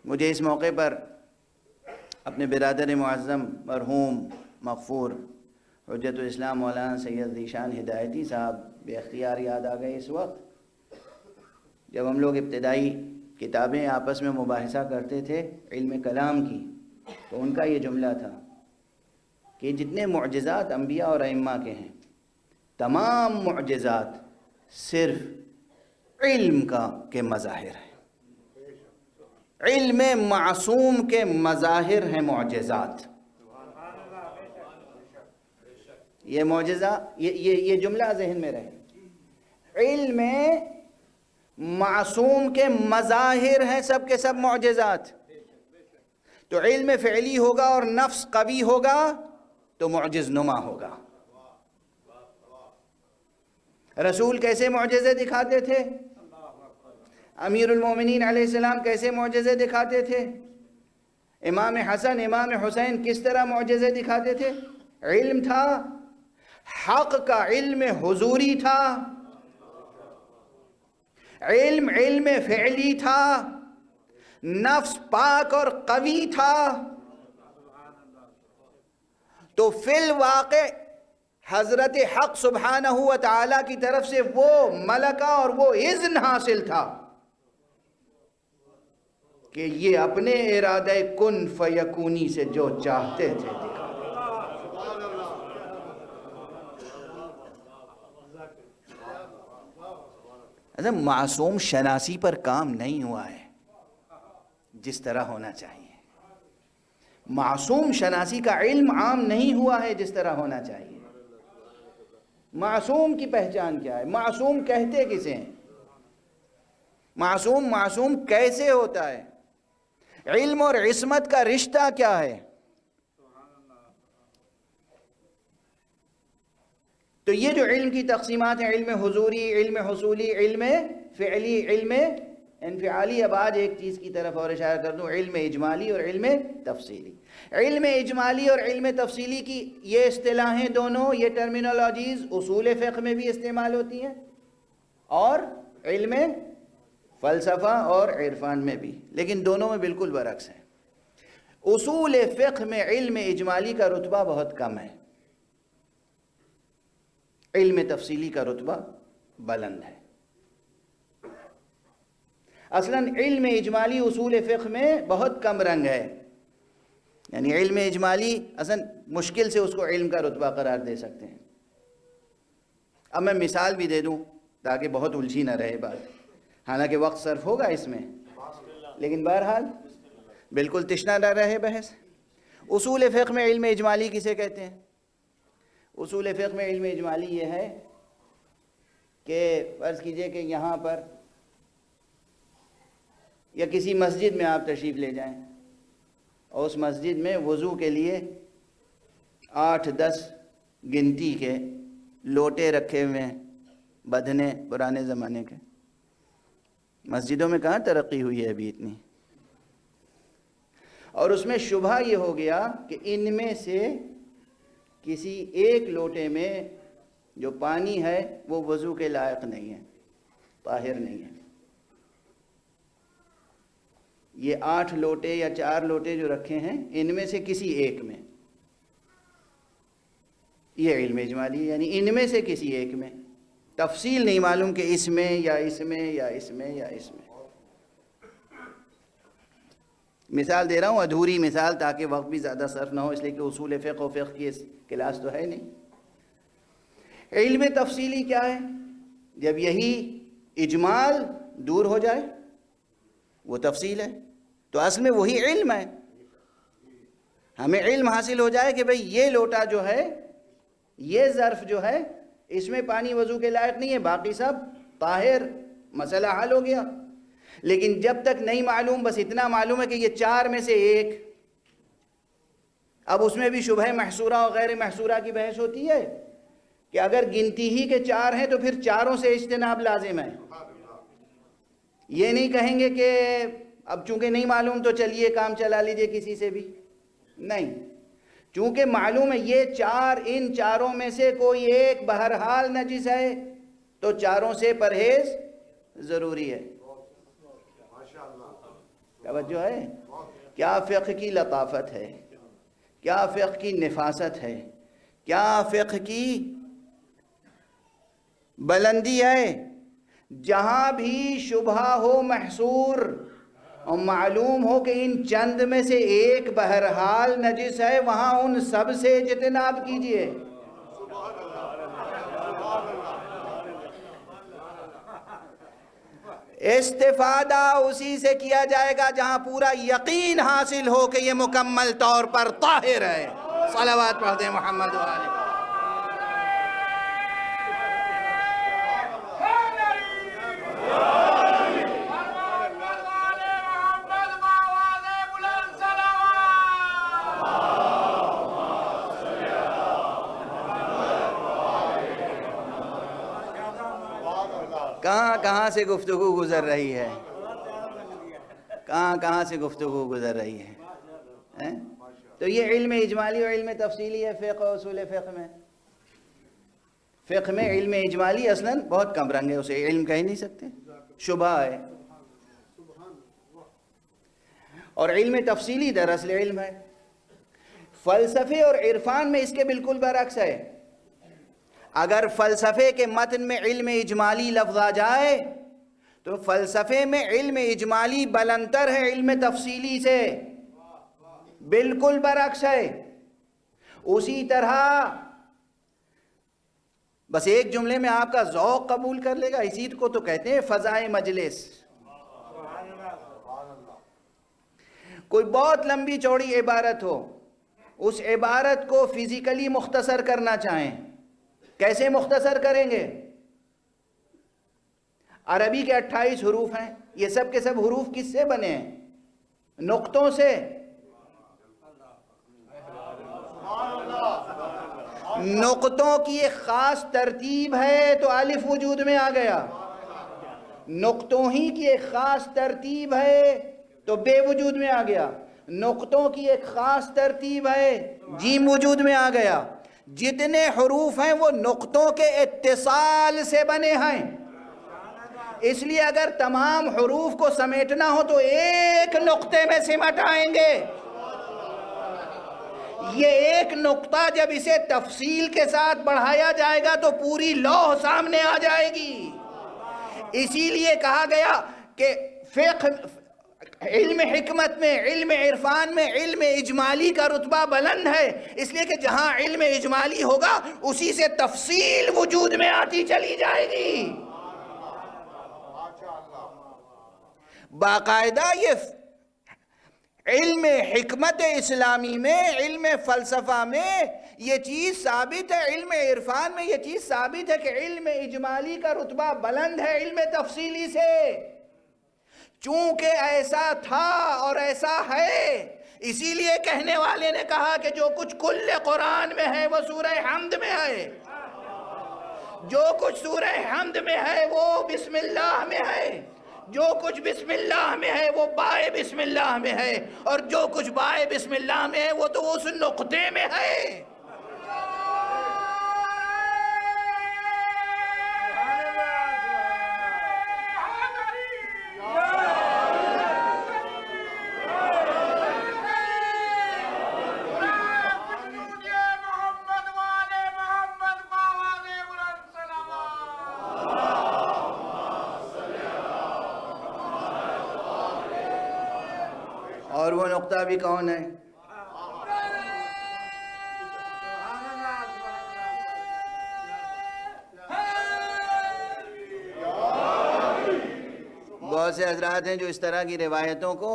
مجھے اس موقع پر اپنے برادر معظم مرحوم مغفور حجت الاسلام مولانا سید ذیشان ہدایتی صاحب بے اختیار یاد آ گئے اس وقت جب ہم لوگ ابتدائی کتابیں آپس میں مباحثہ کرتے تھے علم کلام کی، تو ان کا یہ جملہ تھا کہ جتنے معجزات انبیاء اور ائمہ کے ہیں، تمام معجزات صرف علم کے مظاہر ہیں، علم معصوم کے مظاہر ہیں معجزات۔ یہ معجزہ، یہ جملہ ذہن میں رہے، علم معصوم کے مظاہر ہیں سب کے سب معجزات۔ تو علم فعلی ہوگا اور نفس قوی ہوگا تو معجز نما ہوگا۔ رسول کیسے معجزے دکھاتے تھے؟ امیر المومنین علیہ السلام کیسے معجزے دکھاتے تھے؟ امام حسن، امام حسین کس طرح معجزے دکھاتے تھے؟ علم تھا، حق کا علم حضوری تھا، علم فعلی تھا، نفس پاک اور قوی تھا۔ تو فی الواقع حضرت حق سبحانہ و تعالی کی طرف سے وہ ملکہ اور وہ اذن حاصل تھا کہ یہ اپنے ارادہ کن فیکونی سے جو چاہتے تھے دکھا دیں۔ معصوم شناسی پر کام نہیں ہوا ہے جس طرح ہونا چاہیے۔ معصوم شناسی کا علم عام نہیں ہوا ہے جس طرح ہونا چاہیے۔ معصوم کی پہچان کیا ہے؟ معصوم کہتے کسے ہیں؟ معصوم کیسے ہوتا ہے؟ علم اور عصمت کا رشتہ کیا ہے؟ تو یہ جو علم کی تقسیمات ہیں، علم حضوری، علم حصولی، علم فعلی، علم انفعالی، اب آج ایک چیز کی طرف اور اشارہ کر دوں، علم اجمالی اور علم تفصیلی۔ علم اجمالی اور علم تفصیلی کی یہ اصطلاحیں دونوں، یہ ٹرمینالوجیز اصول فقہ میں بھی استعمال ہوتی ہیں اور علم فلسفہ اور عرفان میں بھی، لیکن دونوں میں بالکل برعکس ہے۔ اصول فقہ میں علم اجمالی کا رتبہ بہت کم ہے، علم تفصیلی کا رتبہ بلند ہے۔ اصلاً علم اجمالی اصول فقہ میں بہت کم رنگ ہے، یعنی علم اجمالی اصلاً مشکل سے اس کو علم کا رتبہ قرار دے سکتے ہیں۔ اب میں مثال بھی دے دوں تاکہ بہت الجھی نہ رہے بات، حالانکہ وقت صرف ہوگا اس میں، لیکن بہرحال بالکل تشنا نہ رہے بحث۔ اصول فقہ میں علم اجمالی کسے کہتے ہیں؟ اصول فقہ میں علم اجمالی یہ ہے کہ فرض کیجئے کہ یہاں پر یا کسی مسجد میں آپ تشریف لے جائیں اور اس مسجد میں وضو کے لیے 8-10 گنتی کے لوٹے رکھے ہوئے ہیں، بدھنے پرانے زمانے کے۔ مسجدوں میں کہاں ترقی ہوئی ہے ابھی اتنی، اور اس میں شبہ یہ ہو گیا کہ ان میں سے کسی ایک لوٹے میں جو پانی ہے وہ وضو کے لائق نہیں ہے، طاہر نہیں ہے۔ یہ 8 لوٹے یا 4 لوٹے جو رکھے ہیں ان میں سے کسی ایک میں، یہ علم اجمالی ہے، یعنی ان میں سے کسی ایک میں، تفصیل نہیں معلوم کہ اس میں یا اس میں یا اس میں یا اس میں۔ مثال دے رہا ہوں، ادھوری مثال، تاکہ وقت بھی زیادہ صرف نہ ہو، اس لیے کہ اصول فقہ و فقہ کی کلاس تو ہے نہیں۔ علم تفصیلی کیا ہے؟ جب یہی اجمال دور ہو جائے، وہ تفصیل ہے، تو اصل میں وہی علم ہے۔ ہمیں علم حاصل ہو جائے کہ بھئی یہ لوٹا جو ہے، یہ ظرف جو ہے، اس میں پانی وضو کے لائق نہیں ہے، باقی سب طاہر، مسئلہ حل ہو گیا۔ لیکن جب تک نہیں معلوم، بس اتنا معلوم ہے کہ یہ 4 میں سے ایک، اب اس میں بھی شبہ محصورہ اور غیر محصورہ کی بحث ہوتی ہے کہ اگر گنتی ہی کے 4 ہیں تو پھر 4 سے اجتناب لازم ہے۔ یہ نہیں کہیں گے کہ اب چونکہ نہیں معلوم تو چلیے کام چلا لیجئے کسی سے بھی، نہیں، چونکہ معلوم ہے یہ 4، ان 4 میں سے کوئی ایک بہرحال نجس ہے تو 4 سے پرہیز ضروری ہے۔ توجہ ہے؟ کیا فقہ کی لطافت ہے، کیا فقہ کی نفاست ہے، کیا فقہ کی بلندی ہے۔ جہاں بھی شبہ ہو محصور اور معلوم ہو کہ ان چند میں سے ایک بہرحال نجس ہے، وہاں ان سب سے اجتناب کیجئے۔ استفادہ اسی سے کیا جائے گا جہاں پورا یقین حاصل ہو کہ یہ مکمل طور پر طاہر ہے۔ صلوات پڑھ دیں محمد والے۔ کہاں سے گفتگو گزر رہی ہے، کہاں سے گفتگو گزر رہی ہے۔ تو یہ علم اجمالی اور علم تفصیلی ہے فقہ و اصول فقہ میں۔ فقہ میں علم اجمالی اصلاً بہت کم رنگ ہے، اسے علم کہہ نہیں سکتے، شبہ ہے، اور علم تفصیلی دراصل علم ہے۔ فلسفے اور عرفان میں اس کے بالکل برعکس ہے۔ اگر فلسفے کے متن میں علم اجمالی لفظ آ جائے تو فلسفے میں علم اجمالی بلندتر ہے علم تفصیلی سے، بالکل برعکس ہے۔ اسی طرح بس ایک جملے میں آپ کا ذوق قبول کر لے گا، اسی کو تو کہتے ہیں فضائے مجلس۔ کوئی بہت لمبی چوڑی عبارت ہو، اس عبارت کو فزیکلی مختصر کرنا چاہیں، کیسے مختصر کریں گے؟ عربی کے 28 حروف ہیں، یہ سب کے سب حروف کس سے بنے ہیں؟ نقطوں سے۔ نقطوں کی ایک خاص ترتیب ہے تو الف وجود میں آ گیا، نقطوں ہی کی ایک خاص ترتیب ہے تو بے وجود میں آ گیا، نقطوں کی ایک خاص ترتیب ہے جیم وجود میں آ گیا۔ جتنے حروف ہیں وہ نقطوں کے اتصال سے بنے ہیں، اس لیے اگر تمام حروف کو سمیٹنا ہو تو ایک نقطے میں سمٹ آئیں گے۔ یہ ایک نقطہ جب اسے تفصیل کے ساتھ بڑھایا جائے گا تو پوری لوح سامنے آ جائے گی۔ اسی لیے کہا گیا کہ فقہ، علم حکمت میں، علم عرفان میں علم اجمالی کا رتبہ بلند ہے، اس لیے کہ جہاں علم اجمالی ہوگا اسی سے تفصیل وجود میں آتی چلی جائے گی۔ باقاعدہ یہ علم حکمت اسلامی میں، علم فلسفہ میں یہ چیز ثابت ہے، علم عرفان میں یہ چیز ثابت ہے کہ علم اجمالی کا رتبہ بلند ہے علم تفصیلی سے۔ چونکہ ایسا تھا اور ایسا ہے، اسی لیے کہنے والے نے کہا کہ جو کچھ کل قرآن میں ہے وہ سورہ حمد میں ہے، جو کچھ سورہ حمد میں ہے وہ بسم اللہ میں ہے، جو کچھ بسم اللہ میں ہے وہ بائے بسم اللہ میں ہے، اور جو کچھ بائے بسم اللہ میں ہے وہ تو اس نقطے میں ہے۔ اور وہ نقطہ بھی کون ہے؟ بہت سے حضرات ہیں جو اس طرح کی روایتوں کو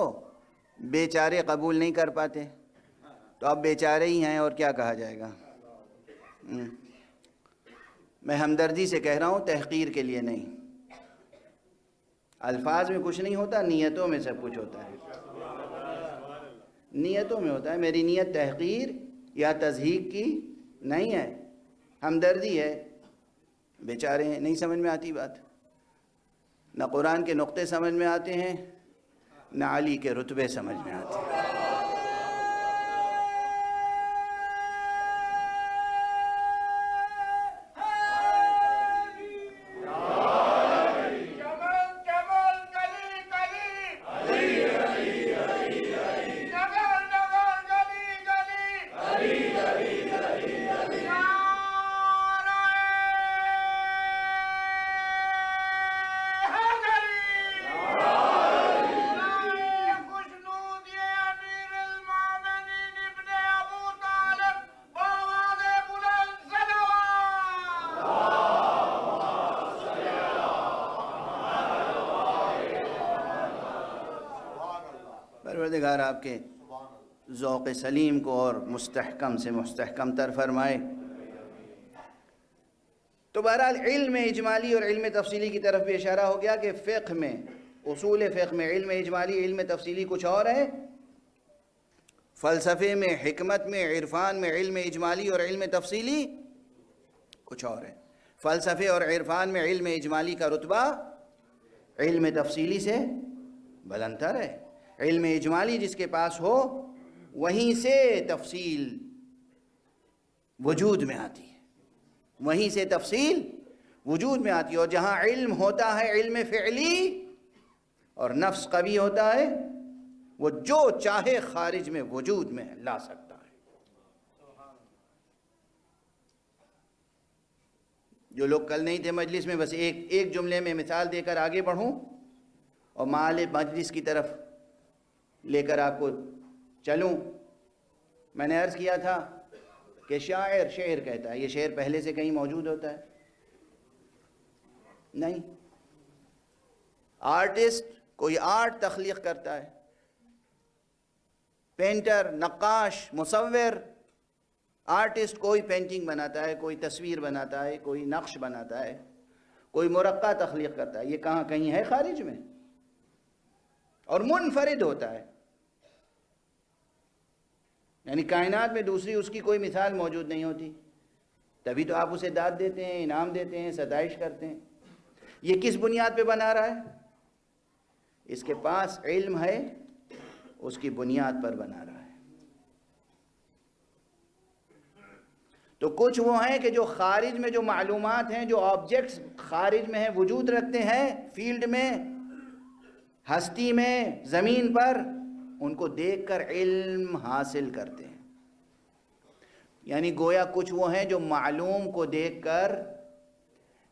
بیچارے قبول نہیں کر پاتے، تو اب بیچارے ہی ہیں اور کیا کہا جائے گا۔ میں ہمدردی سے کہہ رہا ہوں، تحقیر کے لیے نہیں۔ الفاظ میں کچھ نہیں ہوتا، نیتوں میں سب کچھ ہوتا ہے، نیتوں میں ہوتا ہے۔ میری نیت تحقیر یا تضحیق کی نہیں ہے، ہمدردی ہے۔ بیچارے ہیں، نہیں سمجھ میں آتی بات، نہ قرآن کے نقطے سمجھ میں آتے ہیں، نہ علی کے رتبے سمجھ میں آتے ہیں۔ پروردگار آپ کے ذوق سلیم کو اور مستحکم سے مستحکم تر فرمائے۔ تو بہرحال علم اجمالی اور علم تفصیلی کی طرف بھی اشارہ ہو گیا کہ فقہ میں، اصول فقہ میں علم اجمالی علم تفصیلی کچھ اور ہے، فلسفے میں، حکمت میں، عرفان میں علم اجمالی اور علم تفصیلی کچھ اور ہے۔ فلسفے اور عرفان میں علم اجمالی کا رتبہ علم تفصیلی سے بلند تر ہے۔ علم اجمالی جس کے پاس ہو وہیں سے تفصیل وجود میں آتی ہے، وہیں سے تفصیل وجود میں آتی ہے۔ اور جہاں علم ہوتا ہے علم فعلی اور نفس قوی ہوتا ہے، وہ جو چاہے خارج میں وجود میں لا سکتا ہے۔ جو لوگ کل نہیں تھے مجلس میں، بس ایک جملے میں مثال دے کر آگے بڑھوں اور مال مجلس کی طرف لے کر آپ کو چلوں۔ میں نے عرض کیا تھا کہ شاعر شعر کہتا ہے، یہ شعر پہلے سے کہیں موجود ہوتا ہے؟ نہیں۔ آرٹسٹ کوئی آرٹ تخلیق کرتا ہے، پینٹر، نقاش، مصور، آرٹسٹ کوئی پینٹنگ بناتا ہے، کوئی تصویر بناتا ہے، کوئی نقش بناتا ہے، کوئی مرقع تخلیق کرتا ہے، یہ کہاں کہیں ہے خارج میں؟ اور منفرد ہوتا ہے، یعنی کائنات میں دوسری اس کی کوئی مثال موجود نہیں ہوتی، تبھی تو آپ اسے داد دیتے ہیں، انعام دیتے ہیں، ستائش کرتے ہیں۔ یہ کس بنیاد پہ بنا رہا ہے؟ اس کے پاس علم ہے، اس کی بنیاد پر بنا رہا ہے۔ تو کچھ وہ ہیں کہ جو خارج میں جو معلومات ہیں، جو آبجیکٹس خارج میں ہیں، وجود رکھتے ہیں فیلڈ میں، ہستی میں، زمین پر، ان کو دیکھ کر علم حاصل کرتے ہیں۔ یعنی گویا کچھ وہ ہیں جو معلوم کو دیکھ کر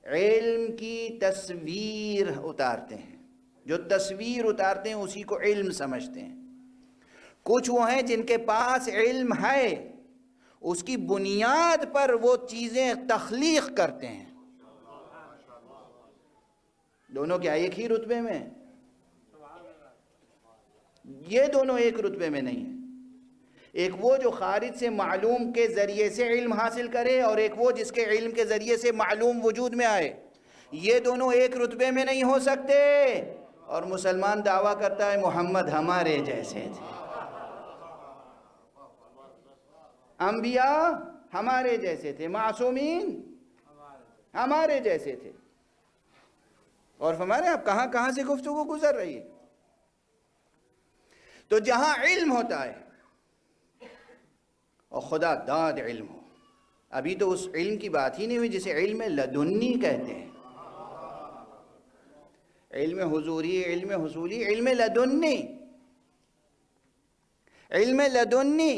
علم کی تصویر اتارتے ہیں، جو تصویر اتارتے ہیں اسی کو علم سمجھتے ہیں۔ کچھ وہ ہیں جن کے پاس علم ہے، اس کی بنیاد پر وہ چیزیں تخلیق کرتے ہیں۔ دونوں کیا ایک ہی رتبے میں؟ یہ دونوں ایک رتبے میں نہیں ہیں۔ ایک وہ جو خارج سے معلوم کے ذریعے سے علم حاصل کرے، اور ایک وہ جس کے علم کے ذریعے سے معلوم وجود میں آئے۔ یہ دونوں ایک رتبے میں نہیں ہو سکتے۔ اور مسلمان دعویٰ کرتا ہے محمد ہمارے جیسے تھے، انبیاء ہمارے جیسے تھے، معصومین ہمارے جیسے تھے۔ اور فرمایا اب کہاں کہاں سے گفتگو گزر رہی ہے۔ تو جہاں علم ہوتا ہے اور خدا داد علم ہو، ابھی تو اس علم کی بات ہی نہیں ہوئی جسے علم لدنی کہتے ہیں، علم حضوری، علم حصولی، علم لدنی، علم لدنی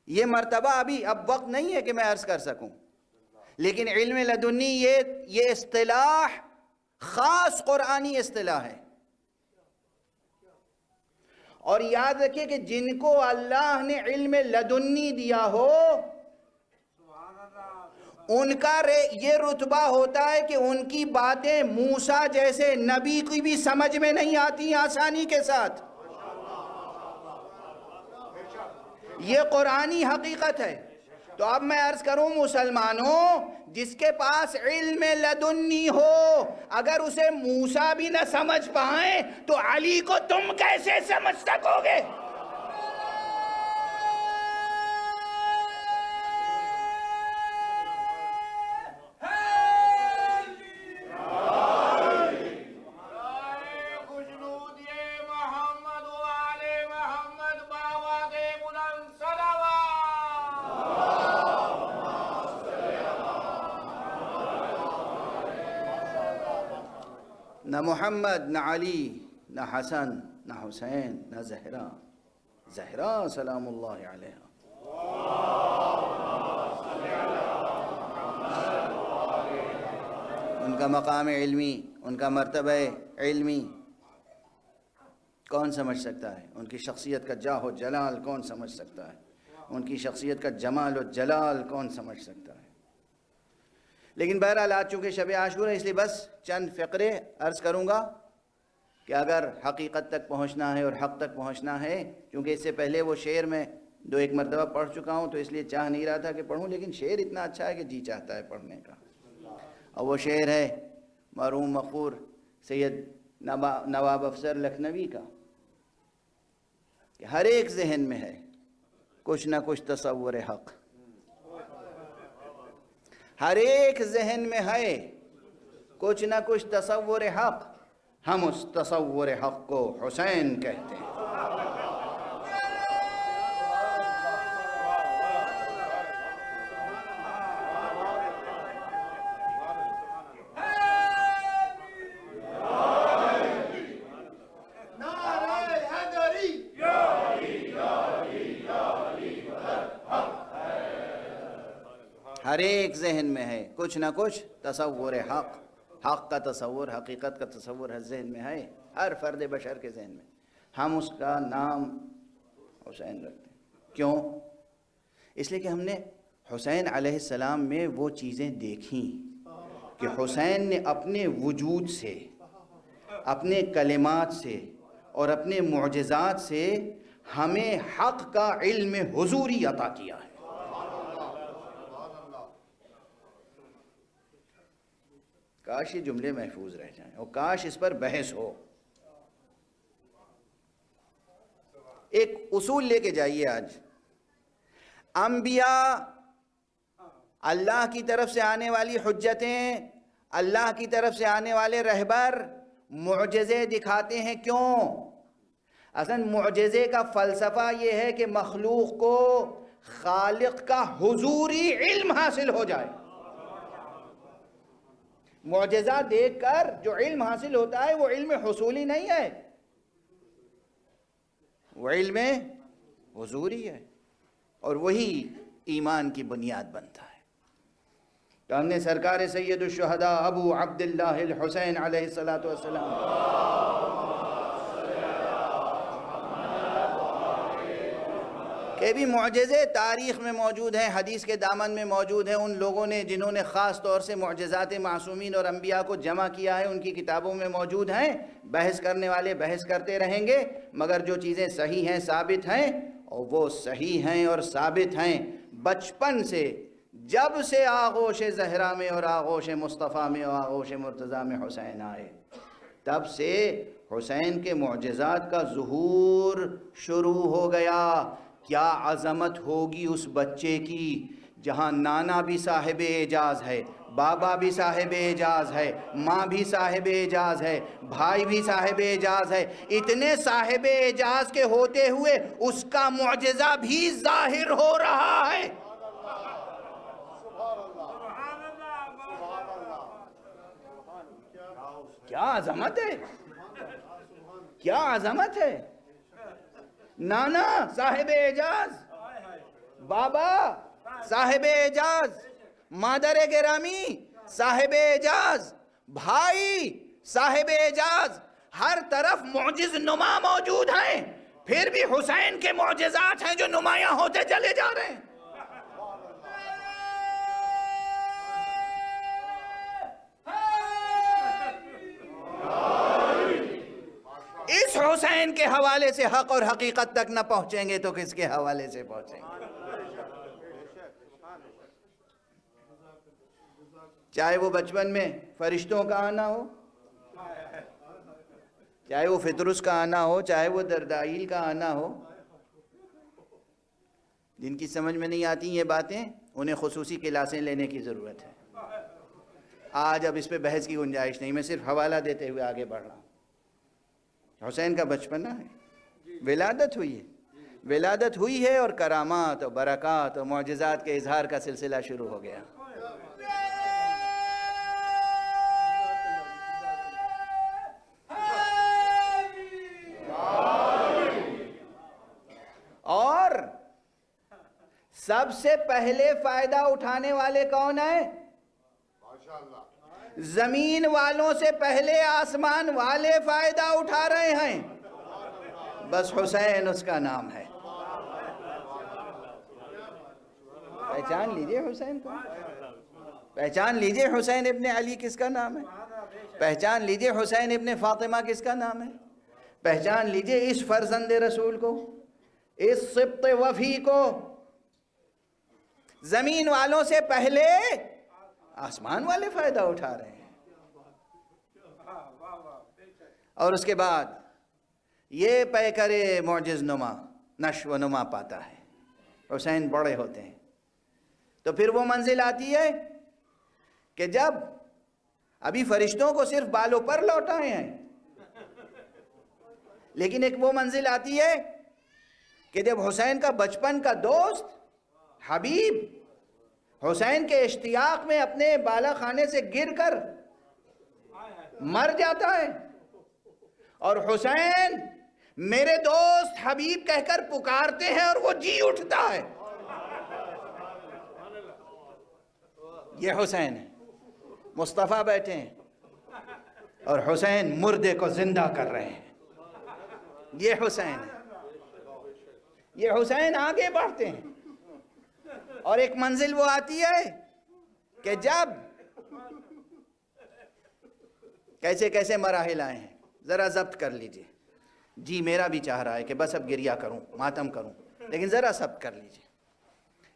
یہ مرتبہ اب وقت نہیں ہے کہ میں عرض کر سکوں، لیکن علم لدنی یہ اصطلاح خاص قرآنی اصطلاح ہے۔ اور یاد رکھیے کہ جن کو اللہ نے علم لدنی دیا ہو ان کا یہ رتبہ ہوتا ہے کہ ان کی باتیں موسیٰ جیسے نبی کی بھی سمجھ میں نہیں آتی آسانی کے ساتھ۔ یہ قرآنی حقیقت ہے۔ تو اب میں عرض کروں مسلمانوں، جس کے پاس علم لدنی ہو اگر اسے موسیٰ بھی نہ سمجھ پائیں تو علی کو تم کیسے سمجھ سکو گے؟ نہ محمد، نہ علی، نہ حسن، نہ حسین، نہ زہرا سلام اللہ علیہ۔ ان کا مقام علمی، ان کا مرتبہ علمی کون سمجھ سکتا ہے؟ ان کی شخصیت کا جاہ و جلال کون سمجھ سکتا ہے؟ ان کی شخصیت کا جمال و جلال کون سمجھ سکتا ہے؟ لیکن بہرحال آج چونکہ شب عاشورہ ہے، اس لیے بس چند فقرے عرض کروں گا کہ اگر حقیقت تک پہنچنا ہے اور حق تک پہنچنا ہے، کیونکہ اس سے پہلے وہ شعر میں 2-1 مرتبہ پڑھ چکا ہوں تو اس لیے چاہ نہیں رہا تھا کہ پڑھوں، لیکن شعر اتنا اچھا ہے کہ جی چاہتا ہے پڑھنے کا۔ اور وہ شعر ہے مرحوم مقبول سید نواب افسر لکھنوی کا کہ ہر ایک ذہن میں ہے کچھ نہ کچھ تصور حق، ہر ایک ذہن میں ہے کچھ نہ کچھ تصور حق، ہم اس تصور حق کو حسین کہتے ہیں۔ ہر ایک ذہن میں ہے کچھ نہ کچھ تصور حق، حق کا تصور، حقیقت کا تصور ہر ذہن میں ہے، ہر فرد بشر کے ذہن میں۔ ہم اس کا نام حسین رکھتے ہیں۔ کیوں؟ اس لیے کہ ہم نے حسین علیہ السلام میں وہ چیزیں دیکھیں کہ حسین نے اپنے وجود سے، اپنے کلمات سے اور اپنے معجزات سے ہمیں حق کا علم حضوری عطا کیا ہے۔ کاش یہ جملے محفوظ رہ جائیں اور کاش اس پر بحث ہو۔ ایک اصول لے کے جائیے آج، انبیاء اللہ کی طرف سے آنے والی حجتیں، اللہ کی طرف سے آنے والے رہبر معجزے دکھاتے ہیں، کیوں؟ اصلاً معجزے کا فلسفہ یہ ہے کہ مخلوق کو خالق کا حضوری علم حاصل ہو جائے۔ معجزہ دیکھ کر جو علم حاصل ہوتا ہے وہ علم حصولی نہیں ہے، وہ علم حضوری ہے، اور وہی ایمان کی بنیاد بنتا ہے۔ تو ہم نے سرکار سید الشہداء ابو عبداللہ الحسین علیہ السلام کہ بھی معجزے تاریخ میں موجود ہیں، حدیث کے دامن میں موجود ہیں، ان لوگوں نے جنہوں نے خاص طور سے معجزات معصومین اور انبیاء کو جمع کیا ہے ان کی کتابوں میں موجود ہیں۔ بحث کرنے والے بحث کرتے رہیں گے، مگر جو چیزیں صحیح ہیں، ثابت ہیں، اور وہ صحیح ہیں اور ثابت ہیں۔ بچپن سے، جب سے آغوش زہرا میں اور آغوش مصطفیٰ میں اور آغوش مرتضیٰ میں حسین آئے، تب سے حسین کے معجزات کا ظہور شروع ہو گیا۔ کیا عظمت ہوگی اس بچے کی جہاں نانا بھی صاحب اعجاز ہے، بابا بھی صاحب اعجاز ہے، ماں بھی صاحب اعجاز ہے، بھائی بھی صاحب اعجاز ہے، اتنے صاحب اعجاز کے ہوتے ہوئے اس کا معجزہ بھی ظاہر ہو رہا ہے۔ کیا عظمت ہے، کیا عظمت ہے۔ نانا صاحب اعجاز، بابا صاحب اعجاز، مادر گرامی صاحب اعجاز، بھائی صاحب اعجاز، ہر طرف معجز نما موجود ہیں، پھر بھی حسین کے معجزات ہیں جو نمایاں ہوتے چلے جا رہے ہیں۔ اس حسین کے حوالے سے حق اور حقیقت تک نہ پہنچیں گے تو کس کے حوالے سے پہنچیں گے؟ چاہے وہ بچپن میں فرشتوں کا آنا ہو، چاہے وہ فطرس کا آنا ہو، چاہے وہ دردائیل کا آنا ہو، جن کی سمجھ میں نہیں آتی یہ باتیں انہیں خصوصی کلاسیں لینے کی ضرورت ہے۔ آج اب اس پہ بحث کی گنجائش نہیں، میں صرف حوالہ دیتے ہوئے آگے بڑھ رہا ہوں۔ حسین کا بچپنا ہے، ولادت ہوئی ہے، ولادت ہوئی ہے اور کرامات اور برکات اور معجزات کے اظہار کا سلسلہ شروع ہو گیا۔ اور سب سے پہلے فائدہ اٹھانے والے کون ہیں؟ زمین والوں سے پہلے آسمان والے فائدہ اٹھا رہے ہیں، بس حسین اس کا نام ہے۔ پہچان لیجئے حسین کو، پہچان لیجئے حسین ابن علی کس کا نام ہے، پہچان لیجئے حسین ابن فاطمہ کس کا نام ہے، پہچان لیجئے اس فرزند رسول کو، اس سبط وفی کو۔ زمین والوں سے پہلے آسمان والے فائدہ اٹھا رہے ہیں، اور اس کے بعد یہ پیکر معجز نما نشو و نما پاتا ہے۔ حسین بڑے ہوتے ہیں تو پھر وہ منزل آتی ہے کہ جب ابھی فرشتوں کو صرف بالوں پر لوٹائے ہیں، لیکن ایک وہ منزل آتی ہے کہ جب حسین کا بچپن کا دوست حبیب حسین کے اشتیاق میں اپنے بالا خانے سے گر کر مر جاتا ہے، اور حسین میرے دوست حبیب کہہ کر پکارتے ہیں اور وہ جی اٹھتا ہے۔ یہ حسین ہے، مصطفیٰ بیٹھے ہیں اور حسین مردے کو زندہ کر رہے ہیں۔ یہ حسین ہے، یہ حسین آگے بڑھتے ہیں، اور ایک منزل وہ آتی ہے کہ جب کیسے کیسے مراحل آئے ہیں ذرا ضبط کر لیجئے۔ جی میرا بھی چاہ رہا ہے کہ بس اب گریہ کروں، ماتم کروں، لیکن ذرا صبر کر لیجئے،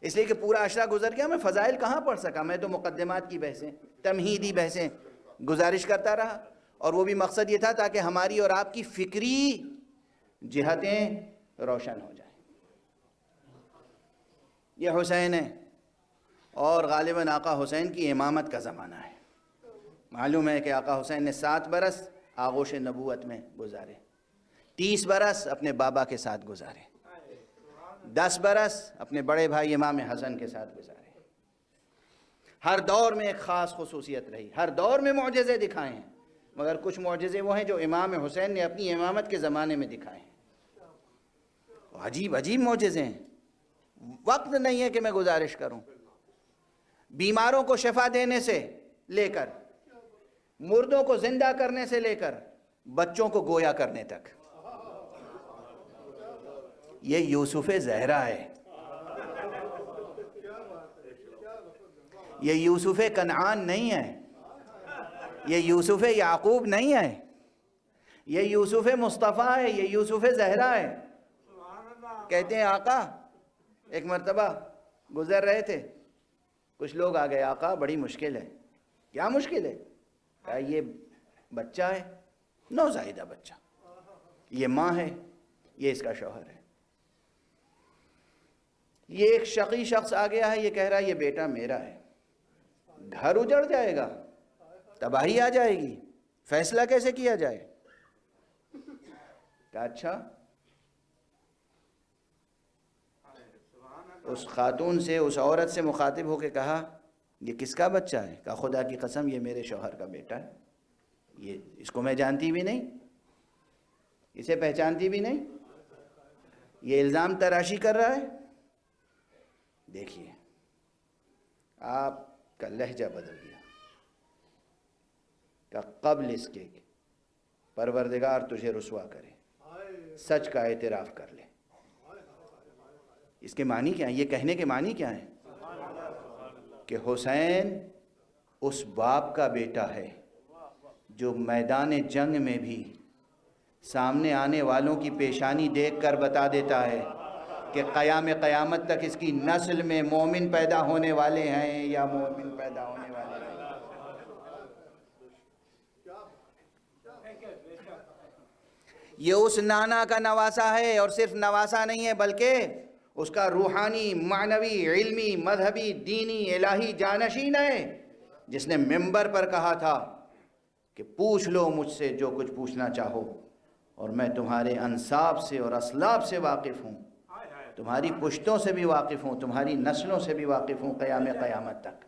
اس لیے کہ پورا عشرہ گزر گیا، میں فضائل کہاں پڑھ سکا، میں تو مقدمات کی بحثیں، تمہیدی بحثیں گزارش کرتا رہا، اور وہ بھی مقصد یہ تھا تاکہ ہماری اور آپ کی فکری جہتیں روشن ہو جائیں۔ یہ حسین ہے، اور غالباً آقا حسین کی امامت کا زمانہ ہے۔ معلوم ہے کہ آقا حسین نے 7 برس آغوش نبوت میں گزارے، 30 برس اپنے بابا کے ساتھ گزارے، 10 برس اپنے بڑے بھائی امام حسن کے ساتھ گزارے۔ ہر دور میں ایک خاص خصوصیت رہی، ہر دور میں معجزے دکھائے ہیں، مگر کچھ معجزے وہ ہیں جو امام حسین نے اپنی امامت کے زمانے میں دکھائے ہیں۔ عجیب عجیب معجزے ہیں، وقت نہیں ہے کہ میں گزارش کروں۔ بیماروں کو شفا دینے سے لے کر، مردوں کو زندہ کرنے سے لے کر، بچوں کو گویا کرنے تک، یہ یوسف زہرا ہے، یہ یوسف کنعان نہیں ہے، یہ یوسف یعقوب نہیں ہے، یہ یوسف مصطفیٰ ہے، یہ یوسف زہرا ہے۔ کہتے ہیں آقا ایک مرتبہ گزر رہے تھے، کچھ لوگ آ گئے، آقا بڑی مشکل ہے۔ کیا مشکل ہے؟ کہا یہ بچہ ہے، نوزائیدہ بچہ، یہ ماں ہے، یہ اس کا شوہر ہے، یہ ایک شقی شخص آ گیا ہے، یہ کہہ رہا ہے یہ بیٹا میرا ہے، گھر اجڑ جائے گا، تباہی آ جائے گی، فیصلہ کیسے کیا جائے؟ کہا اچھا۔ اس خاتون سے، اس عورت سے مخاطب ہو کے کہا یہ کس کا بچہ ہے؟ کہا خدا کی قسم یہ میرے شوہر کا بیٹا ہے، یہ اس کو میں جانتی بھی نہیں، اسے پہچانتی بھی نہیں، یہ الزام تراشی کر رہا ہے۔ دیکھیے آپ کا لہجہ بدل گیا، کہ قبل اس کے پروردگار تجھے رسوا کرے، سچ کا اعتراف کر لے۔ اس کے معنی کیا ہیں؟ یہ کہنے کے معنی کیا ہیں؟ کہ حسین اس باپ کا بیٹا ہے جو میدان جنگ میں بھی سامنے آنے والوں کی پیشانی دیکھ کر بتا دیتا ہے کہ قیامت تک اس کی نسل میں مومن پیدا ہونے والے ہیں یا مومن پیدا ہونے والے ہیں۔ یہ اس نانا کا نواسا ہے، اور صرف نواسا نہیں ہے بلکہ اس کا روحانی، معنوی، علمی، مذہبی، دینی، الہی جانشین ہے، جس نے منبر پر کہا تھا کہ پوچھ لو مجھ سے جو کچھ پوچھنا چاہو، اور میں تمہارے انساب سے اور اسلاب سے واقف ہوں، تمہاری پشتوں سے بھی واقف ہوں، تمہاری نسلوں سے بھی واقف ہوں قیامت تک۔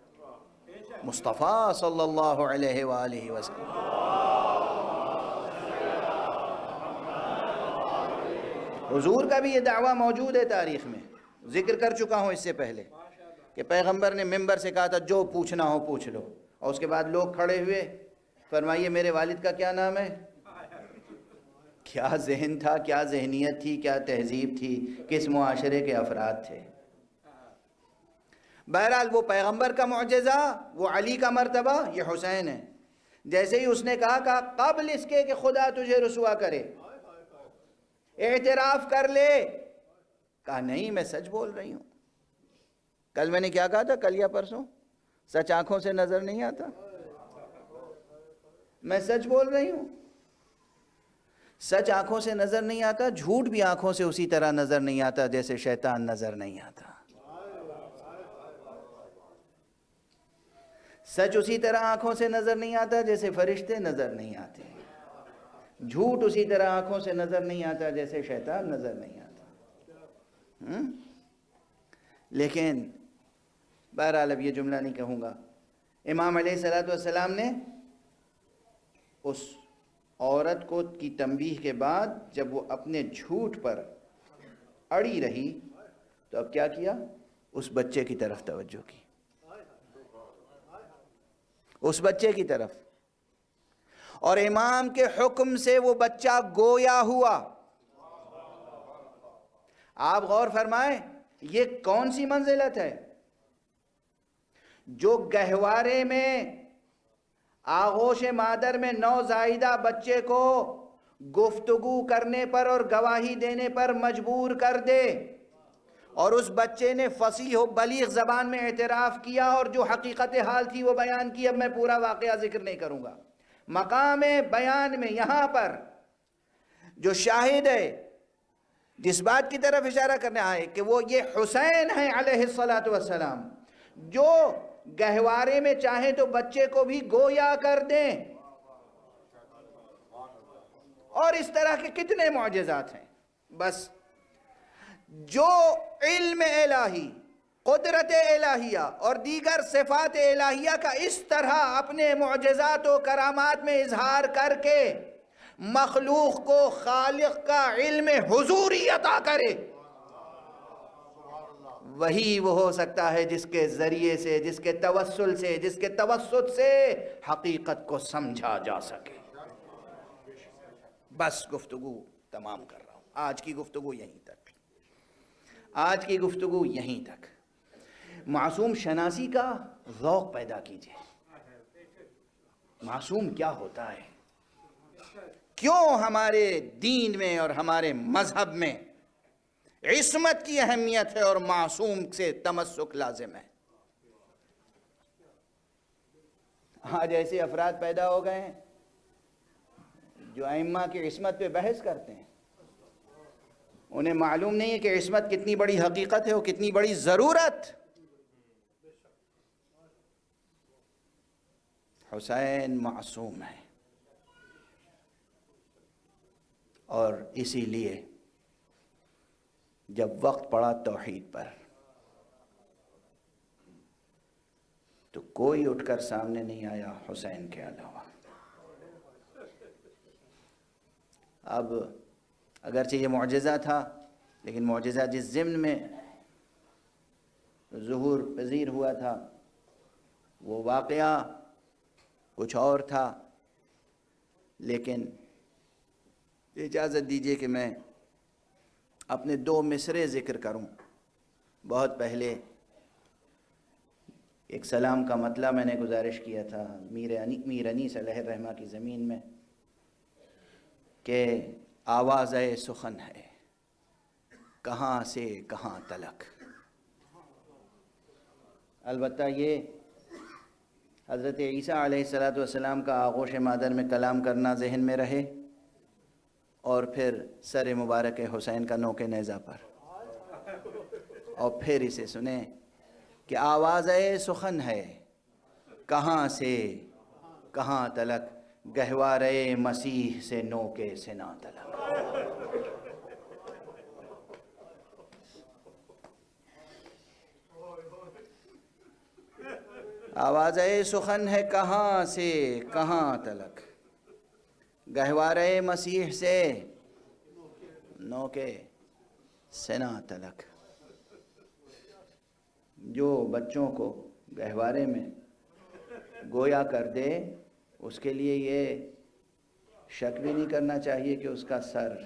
مصطفیٰ صلی اللہ علیہ وآلہ وسلم۔ حضور کا بھی یہ دعویٰ موجود ہے تاریخ میں، ذکر کر چکا ہوں اس سے پہلے، کہ پیغمبر نے منبر سے کہا تھا جو پوچھنا ہو پوچھ لو، اور اس کے بعد لوگ کھڑے ہوئے، فرمائیے میرے والد کا کیا نام ہے؟ کیا ذہن تھا، کیا ذہنیت تھی، کیا تہذیب تھی، کس معاشرے کے افراد تھے۔ بہرحال وہ پیغمبر کا معجزہ، وہ علی کا مرتبہ، یہ حسین ہے۔ جیسے ہی اس نے کہا قبل اس کے کہ خدا تجھے رسوا کرے، اعتراف کر لے، کہا نہیں میں سچ بول رہی ہوں۔ کل میں نے کیا کہا تھا، کل یا پرسوں؟ سچ آنکھوں سے نظر نہیں آتا، میں سچ بول رہی ہوں۔ سچ آنکھوں سے نظر نہیں آتا، جھوٹ بھی آنکھوں سے اسی طرح نظر نہیں آتا جیسے شیطان نظر نہیں آتا۔ سچ اسی طرح آنکھوں سے نظر نہیں آتا جیسے فرشتے نظر نہیں آتے، جھوٹ اسی طرح آنکھوں سے نظر نہیں آتا جیسے شیطان نظر نہیں آتا۔ لیکن بہرحال اب یہ جملہ نہیں کہوں گا۔ امام علیہ السلام نے اس عورت کو کی تنبیہ کے بعد جب وہ اپنے جھوٹ پر اڑی رہی تو اب کیا کیا؟ اس بچے کی طرف توجہ کی، اس بچے کی طرف، اور امام کے حکم سے وہ بچہ گویا ہوا۔ آپ غور فرمائیں یہ کون سی منزلت ہے؟ جو گہوارے میں آغوش مادر میں نوزائیدہ بچے کو گفتگو کرنے پر اور گواہی دینے پر مجبور کر دے، اور اس بچے نے فصیح و بلیغ زبان میں اعتراف کیا اور جو حقیقت حال تھی وہ بیان کی۔ اب میں پورا واقعہ ذکر نہیں کروں گا۔ مقام بیان میں یہاں پر جو شاہد ہے، جس بات کی طرف اشارہ کرنے آئے کہ وہ یہ حسین ہیں علیہ السلام، جو گہوارے میں چاہیں تو بچے کو بھی گویا کر دیں، اور اس طرح کے کتنے معجزات ہیں۔ بس جو علم الہی، قدرت الہیہ اور دیگر صفات الہیہ کا اس طرح اپنے معجزات و کرامات میں اظہار کر کے مخلوق کو خالق کا علم حضوری عطا کرے، وہی وہ ہو سکتا ہے جس کے ذریعے سے، جس کے توسل سے، جس کے توسط سے حقیقت کو سمجھا جا سکے۔ بس گفتگو تمام کر رہا ہوں، آج کی گفتگو یہیں تک، آج کی گفتگو یہیں تک۔ معصوم شناسی کا ذوق پیدا کیجئے۔ معصوم کیا ہوتا ہے؟ کیوں ہمارے دین میں اور ہمارے مذہب میں عصمت کی اہمیت ہے اور معصوم سے تمسک لازم ہے؟ آج ایسے افراد پیدا ہو گئے ہیں جو ائمہ کی عصمت پہ بحث کرتے ہیں۔ انہیں معلوم نہیں ہے کہ عصمت کتنی بڑی حقیقت ہے اور کتنی بڑی ضرورت۔ حسین معصوم ہے، اور اسی لیے جب وقت پڑا توحید پر تو کوئی اٹھ کر سامنے نہیں آیا حسین کے علاوہ۔ اب اگرچہ یہ معجزہ تھا، لیکن معجزہ جس ضمن میں ظہور پذیر ہوا تھا وہ واقعہ کچھ اور تھا۔ لیکن اجازت دیجیے کہ میں اپنے 2 مصرے ذکر کروں۔ بہت پہلے ایک سلام کا مطلع میں نے گزارش کیا تھا میر انیس علیہ الرحمہ کی زمین میں کہ آواز سخن ہے کہاں سے کہاں تلک۔ البتہ یہ حضرت عیسیٰ علیہ السلام کا آغوش مادر میں کلام کرنا ذہن میں رہے، اور پھر سر مبارک حسین کا نوک نیزہ پر، اور پھر اسے سنیں کہ آواز سخن ہے کہاں سے کہاں تلک، گہوارے مسیح سے نوک سنا تلک۔ آواز سخن ہے کہاں سے کہاں تلک، گہوارے مسیح سے نوک سنا تلک۔ جو بچوں کو گہوارے میں گویا کر دے، اس کے لیے یہ شک بھی نہیں کرنا چاہیے کہ اس کا سر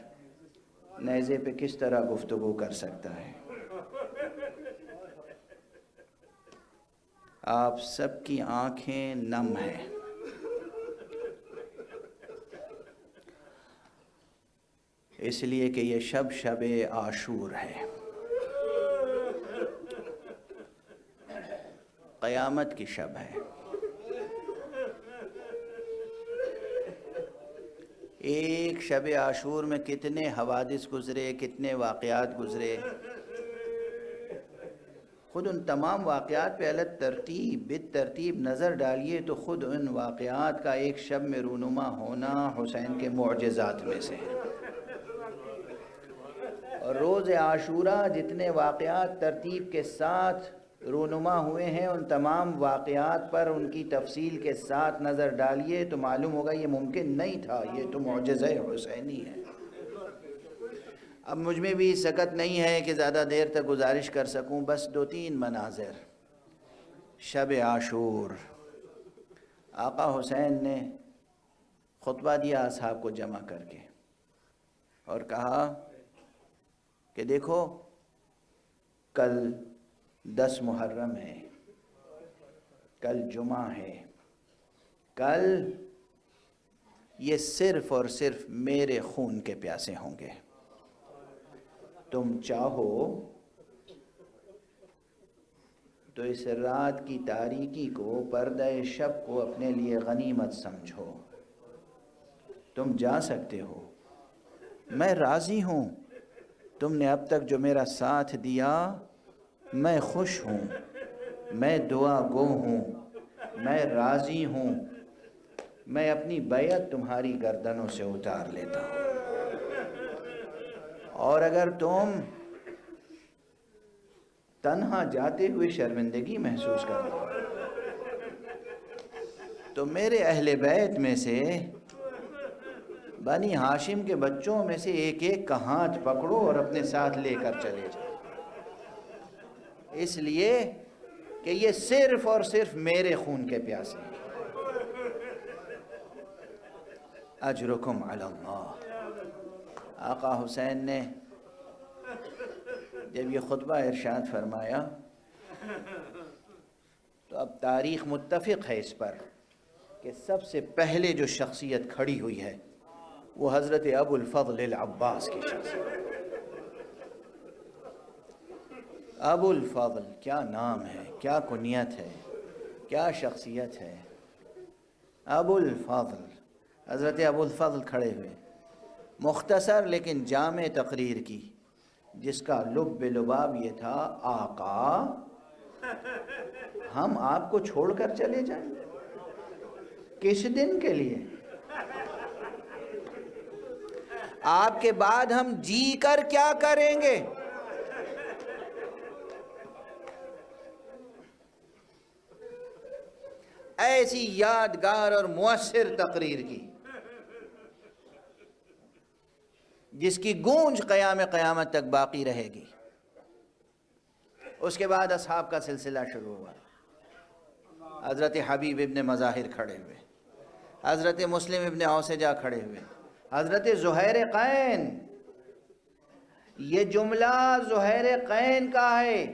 نیزے پہ کس طرح گفتگو کر سکتا ہے۔ آپ سب کی آنکھیں نم ہیں، اس لیے کہ یہ شب عاشور ہے، قیامت کی شب ہے۔ ایک شب عاشور میں کتنے حوادث گزرے، کتنے واقعات گزرے۔ خود ان تمام واقعات پہ بالترتیب نظر ڈالیے تو خود ان واقعات کا ایک شب میں رونما ہونا حسین کے معجزات میں سے ہے۔ اور روز عاشوراء جتنے واقعات ترتیب کے ساتھ رونما ہوئے ہیں، ان تمام واقعات پر ان کی تفصیل کے ساتھ نظر ڈالیے تو معلوم ہوگا یہ ممکن نہیں تھا، یہ تو معجزہ حسینی ہے۔ اب مجھ میں بھی سکت نہیں ہے کہ زیادہ دیر تک گزارش کر سکوں، بس 2-3 مناظر۔ شب عاشور، آقا حسین نے خطبہ دیا اصحاب کو جمع کر کے، اور کہا کہ دیکھو کل 10 محرم ہے، کل جمعہ ہے، کل یہ صرف اور صرف میرے خون کے پیاسے ہوں گے۔ تم چاہو تو اس رات کی تاریکی کو، پردہ شب کو اپنے لیے غنیمت سمجھو۔ تم جا سکتے ہو، میں راضی ہوں۔ تم نے اب تک جو میرا ساتھ دیا، میں خوش ہوں، میں دعا گو ہوں، میں راضی ہوں۔ میں اپنی بیعت تمہاری گردنوں سے اتار لیتا ہوں۔ اور اگر تم تنہا جاتے ہوئے شرمندگی محسوس کرتے ہو تو میرے اہل بیت میں سے، بنی ہاشم کے بچوں میں سے ایک ایک کا ہاتھ پکڑو اور اپنے ساتھ لے کر چلے جاؤ، اس لیے کہ یہ صرف اور صرف میرے خون کے پیاسے ہیں۔ اجرکم علی اللہ۔ آقا حسین نے جب یہ خطبہ ارشاد فرمایا تو اب تاریخ متفق ہے اس پر کہ سب سے پہلے جو شخصیت کھڑی ہوئی ہے وہ حضرت ابو الفضل العباس کی شخصیت۔ ابو الفضل کیا نام ہے، کیا کنیت ہے، کیا شخصیت ہے۔ ابو الفضل، حضرت ابو الفضل کھڑے ہوئے، مختصر لیکن جامع تقریر کی، جس کا لب لباب یہ تھا، آقا ہم آپ کو چھوڑ کر چلے جائیں کس دن کے لیے؟ آپ کے بعد ہم جی کر کیا کریں گے؟ ایسی یادگار اور مؤثر تقریر کی جس کی گونج قیامت تک باقی رہے گی۔ اس کے بعد اصحاب کا سلسلہ شروع ہوا۔ حضرت حبیب ابن مظاہر کھڑے ہوئے، حضرت مسلم ابن اوسجہ کھڑے ہوئے، حضرت زہیر قین۔ یہ جملہ زہیر قین کا ہے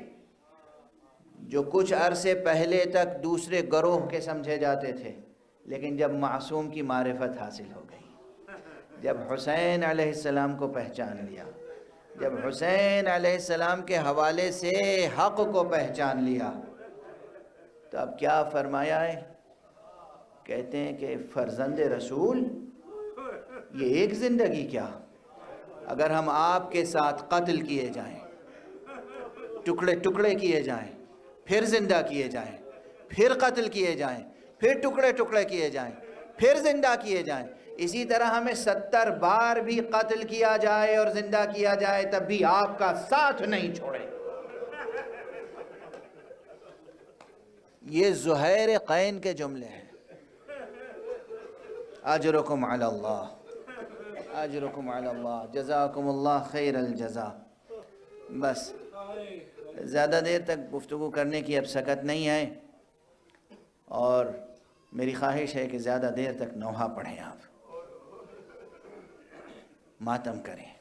جو کچھ عرصے پہلے تک دوسرے گروہ کے سمجھے جاتے تھے، لیکن جب معصوم کی معرفت حاصل ہو گئی، جب حسین علیہ السلام کو پہچان لیا، جب حسین علیہ السلام کے حوالے سے حق کو پہچان لیا، تو اب کیا فرمایا ہے؟ کہتے ہیں کہ فرزند رسول، یہ ایک زندگی کیا، اگر ہم آپ کے ساتھ قتل کیے جائیں، ٹکڑے ٹکڑے کیے جائیں، پھر زندہ کیے جائیں، پھر قتل کیے جائیں، پھر ٹکڑے ٹکڑے کیے جائیں، پھر زندہ کیے جائیں، اسی طرح ہمیں 70 بار بھی قتل کیا جائے اور زندہ کیا جائے تب بھی آپ کا ساتھ نہیں چھوڑے۔ یہ زہیر قین کے جملے ہیں۔ اجرکم علی اللہ، اجرکم علی اللہ، جزاکم اللہ خیر الجزا۔ بس زیادہ دیر تک گفتگو کرنے کی اب سکت نہیں ہے، اور میری خواہش ہے کہ زیادہ دیر تک نوحہ پڑھیں، آپ ماتم کریں۔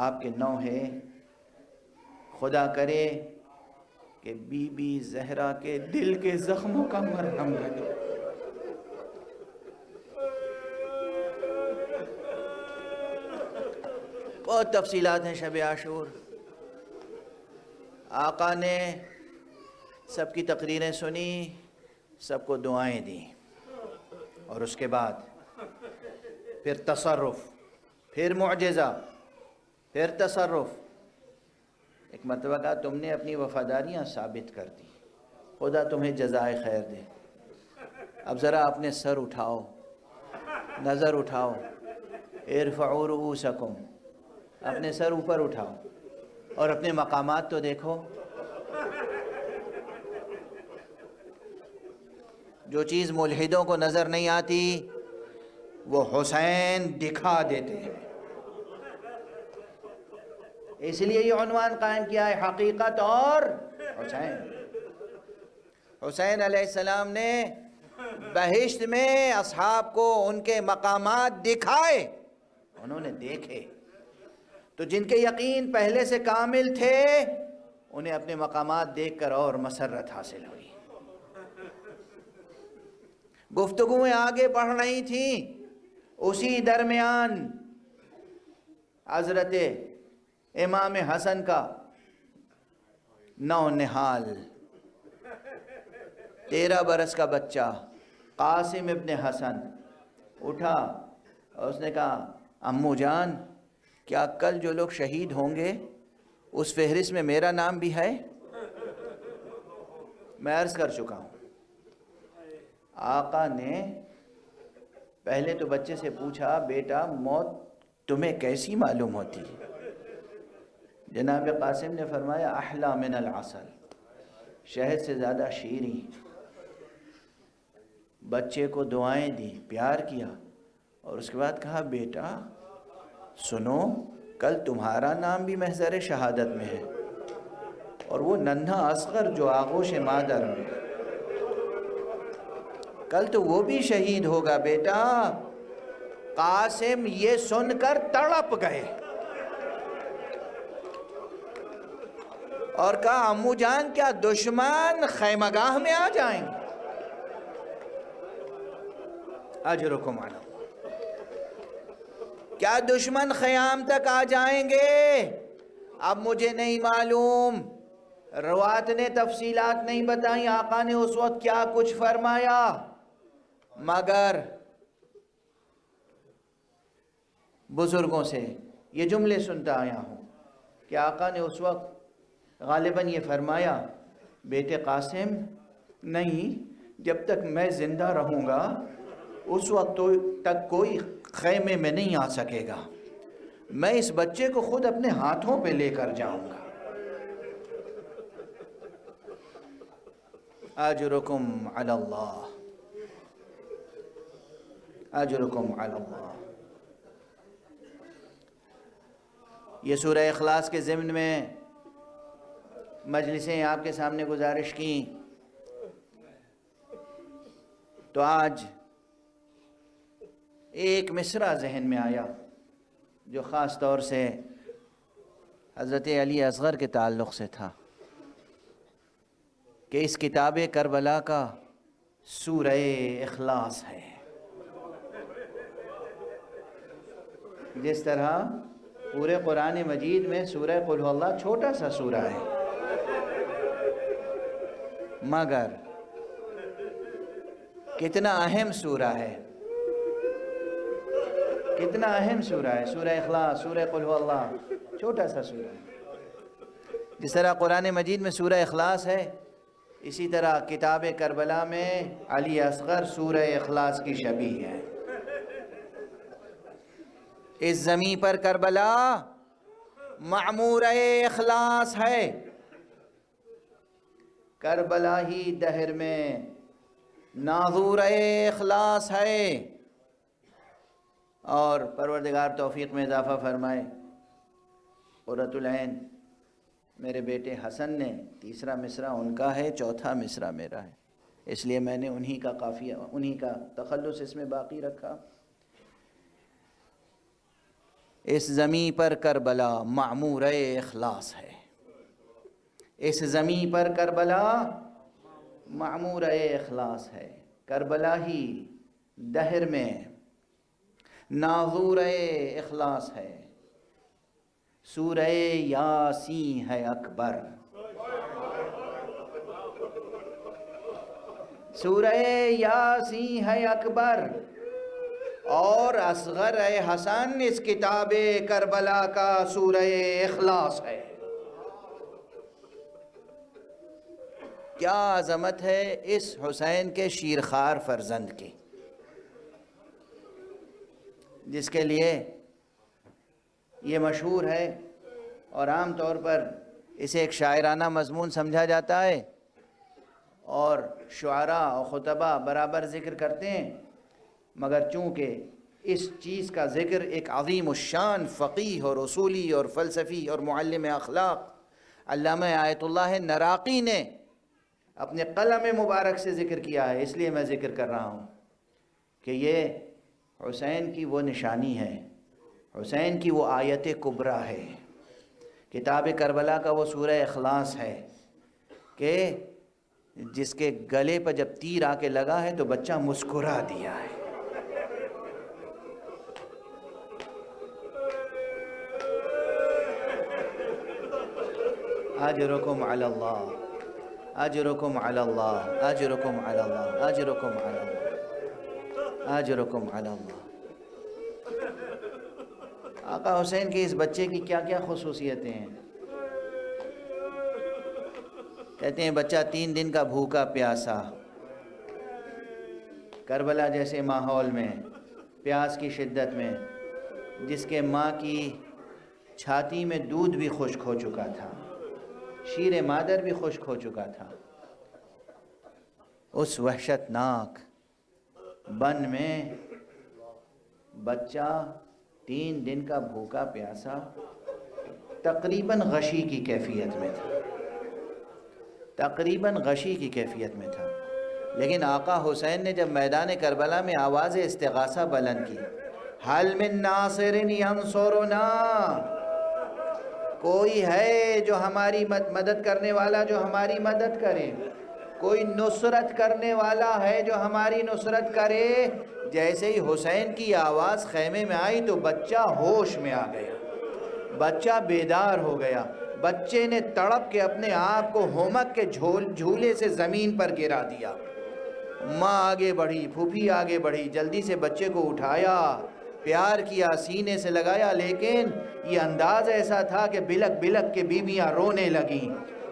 آپ کے نوحے خدا کرے کہ بی بی زہرا کے دل کے زخموں کا مرہم بنے۔ بہت تفصیلات ہیں شب عاشور۔ آقا نے سب کی تقریریں سنی، سب کو دعائیں دیں، اور اس کے بعد پھر تصرف، پھر معجزہ، پھر تصرف۔ ایک مرتبہ کہا تم نے اپنی وفاداریاں ثابت کر دی، خدا تمہیں جزائے خیر دے۔ اب ذرا اپنے سر اٹھاؤ، نظر اٹھاؤ، ارفعوا رؤوسکم، اپنے سر اوپر اٹھاؤ اور اپنے مقامات تو دیکھو۔ جو چیز ملحدوں کو نظر نہیں آتی وہ حسین دکھا دیتے ہیں۔ اس لیے یہ عنوان قائم کیا ہے، حقیقت اور حسین۔ حسین علیہ السلام نے بہشت میں اصحاب کو ان کے مقامات دکھائے، انہوں نے دیکھے، تو جن کے یقین پہلے سے کامل تھے انہیں اپنے مقامات دیکھ کر اور مسرت حاصل ہوئی۔ گفتگویں آگے بڑھ رہی تھیں، اسی درمیان حضرت امام حسن کا نونہال 13 برس کا بچہ قاسم ابن حسن اٹھا اور اس نے کہا امو جان کیا کل جو لوگ شہید ہوں گے اس فہرست میں میرا نام بھی ہے؟ میں عرض کر چکا ہوں، آقا نے پہلے تو بچے سے پوچھا بیٹا موت تمہیں کیسی معلوم ہوتی ہے؟ جناب قاسم نے فرمایا احلی من العسل، شہد سے زیادہ شیریں۔ بچے کو دعائیں دی، پیار کیا، اور اس کے بعد کہا بیٹا سنو کل تمہارا نام بھی محضر شہادت میں ہے، اور وہ ننھا اصغر جو آغوش مادر میں، کل تو وہ بھی شہید ہوگا بیٹا۔ قاسم یہ سن کر تڑپ گئے اور کہا امو جان کیا دشمن خیمہ گاہ میں آ جائیں گے؟ اجرکم علی اللہ، کیا دشمن خیام تک آ جائیں گے؟ اب مجھے نہیں معلوم، روات نے تفصیلات نہیں بتائیں آقا نے اس وقت کیا کچھ فرمایا، مگر بزرگوں سے یہ جملے سنتا آیا ہوں کہ آقا نے اس وقت غالباً یہ فرمایا بیٹے قاسم نہیں، جب تک میں زندہ رہوں گا اس وقت تک کوئی خیمے میں نہیں آ سکے گا، میں اس بچے کو خود اپنے ہاتھوں پہ لے کر جاؤں گا۔ اجرکم علی اللہ، اجرکم علی اللہ۔ یہ سورہ اخلاص کے ضمن میں مجلسیں آپ کے سامنے گزارش کی، تو آج ایک مصرع ذہن میں آیا جو خاص طور سے حضرت علی اصغر کے تعلق سے تھا کہ اس کتاب کربلا کا سورہ اخلاص ہے۔ جس طرح پورے قرآن مجید میں سورہ قل ہو اللہ چھوٹا سا سورہ ہے، مگر کتنا اہم سورہ ہے، کتنا اہم سورہ ہے سورہ اخلاص، سورہ قل ہو اللہ، چھوٹا سا سورہ ہے۔ جس طرح قرآن مجید میں سورہ اخلاص ہے، اسی طرح کتاب کربلا میں علی اصغر سورہ اخلاص کی شبیہ ہے۔ اس زمین پر کربلا معمورہ اخلاص ہے، کربلا ہی دہر میں ناظور اخلاص ہے، اور پروردگار توفیق میں اضافہ فرمائے۔ قرۃ العین میرے بیٹے حسن نے تیسرا مصرع ان کا ہے، چوتھا مصرع میرا ہے، اس لیے میں نے انہی کا قافیہ، انہی کا تخلص اس میں باقی رکھا۔ اس زمین پر کربلا معمور اخلاص ہے، اس زمین پر کربلا معمور اخلاص ہے، کربلا ہی دہر میں ناظور اخلاص ہے، سورہ یاسین ہے اکبر، سورہ یاسین ہے اکبر، اور اصغر حسن اس کتاب کربلا کا سورہ اخلاص ہے۔ کیا عظمت ہے اس حسین کے شیرخوار فرزند کی، جس کے لیے یہ مشہور ہے اور عام طور پر اسے ایک شاعرانہ مضمون سمجھا جاتا ہے، اور شعراء اور خطبہ برابر ذکر کرتے ہیں، مگر چونکہ اس چیز کا ذکر ایک عظیم الشان فقیہ اور اصولی اور فلسفی اور معلم اخلاق علامہ آیت اللہ نراقی نے اپنے قلم مبارک سے ذکر کیا ہے، اس لیے میں ذکر کر رہا ہوں کہ یہ حسین کی وہ نشانی ہے، حسین کی وہ آیت کبریٰ ہے، کتاب کربلا کا وہ سورہ اخلاص ہے کہ جس کے گلے پر جب تیر آ کے لگا ہے تو بچہ مسکرا دیا ہے۔ اجرکم علی اللہ، اجرکم علی اللہ، اجرکم علی اللہ، اجرکم علی اللہ، اجرکم علی اللہ۔ آقا حسین کے اس بچے کی کیا کیا خصوصیتیں ہیں؟ کہتے ہیں بچہ 3 دن کا بھوکا پیاسا، کربلا جیسے ماحول میں، پیاس کی شدت میں، جس کے ماں کی چھاتی میں دودھ بھی خشک ہو چکا تھا، شیر مادر بھی خشک ہو چکا تھا، اس وحشت ناک بن میں بچہ 3 دن کا بھوکا پیاسا تقریباً غشی کی کیفیت میں تھا، تقریباً غشی کی کیفیت میں تھا۔ لیکن آقا حسین نے جب میدان کربلا میں آواز استغاثہ بلند کی، حل من ناصر ینصرنا، کوئی ہے جو ہماری مدد کرنے والا جو ہماری مدد کرے، کوئی نصرت کرنے والا ہے جو ہماری نصرت کرے۔ جیسے ہی حسین کی آواز خیمے میں آئی تو بچہ ہوش میں آ گیا، بچہ بیدار ہو گیا، بچے نے تڑپ کے اپنے آپ کو ہومک کے جھولے سے زمین پر گرا دیا۔ ماں آگے بڑھی، پھوپھی آگے بڑھی، جلدی سے بچے کو اٹھایا، پیار کیا، سینے سے لگایا، لیکن یہ انداز ایسا تھا کہ بلک بلک کے بیویاں رونے لگیں۔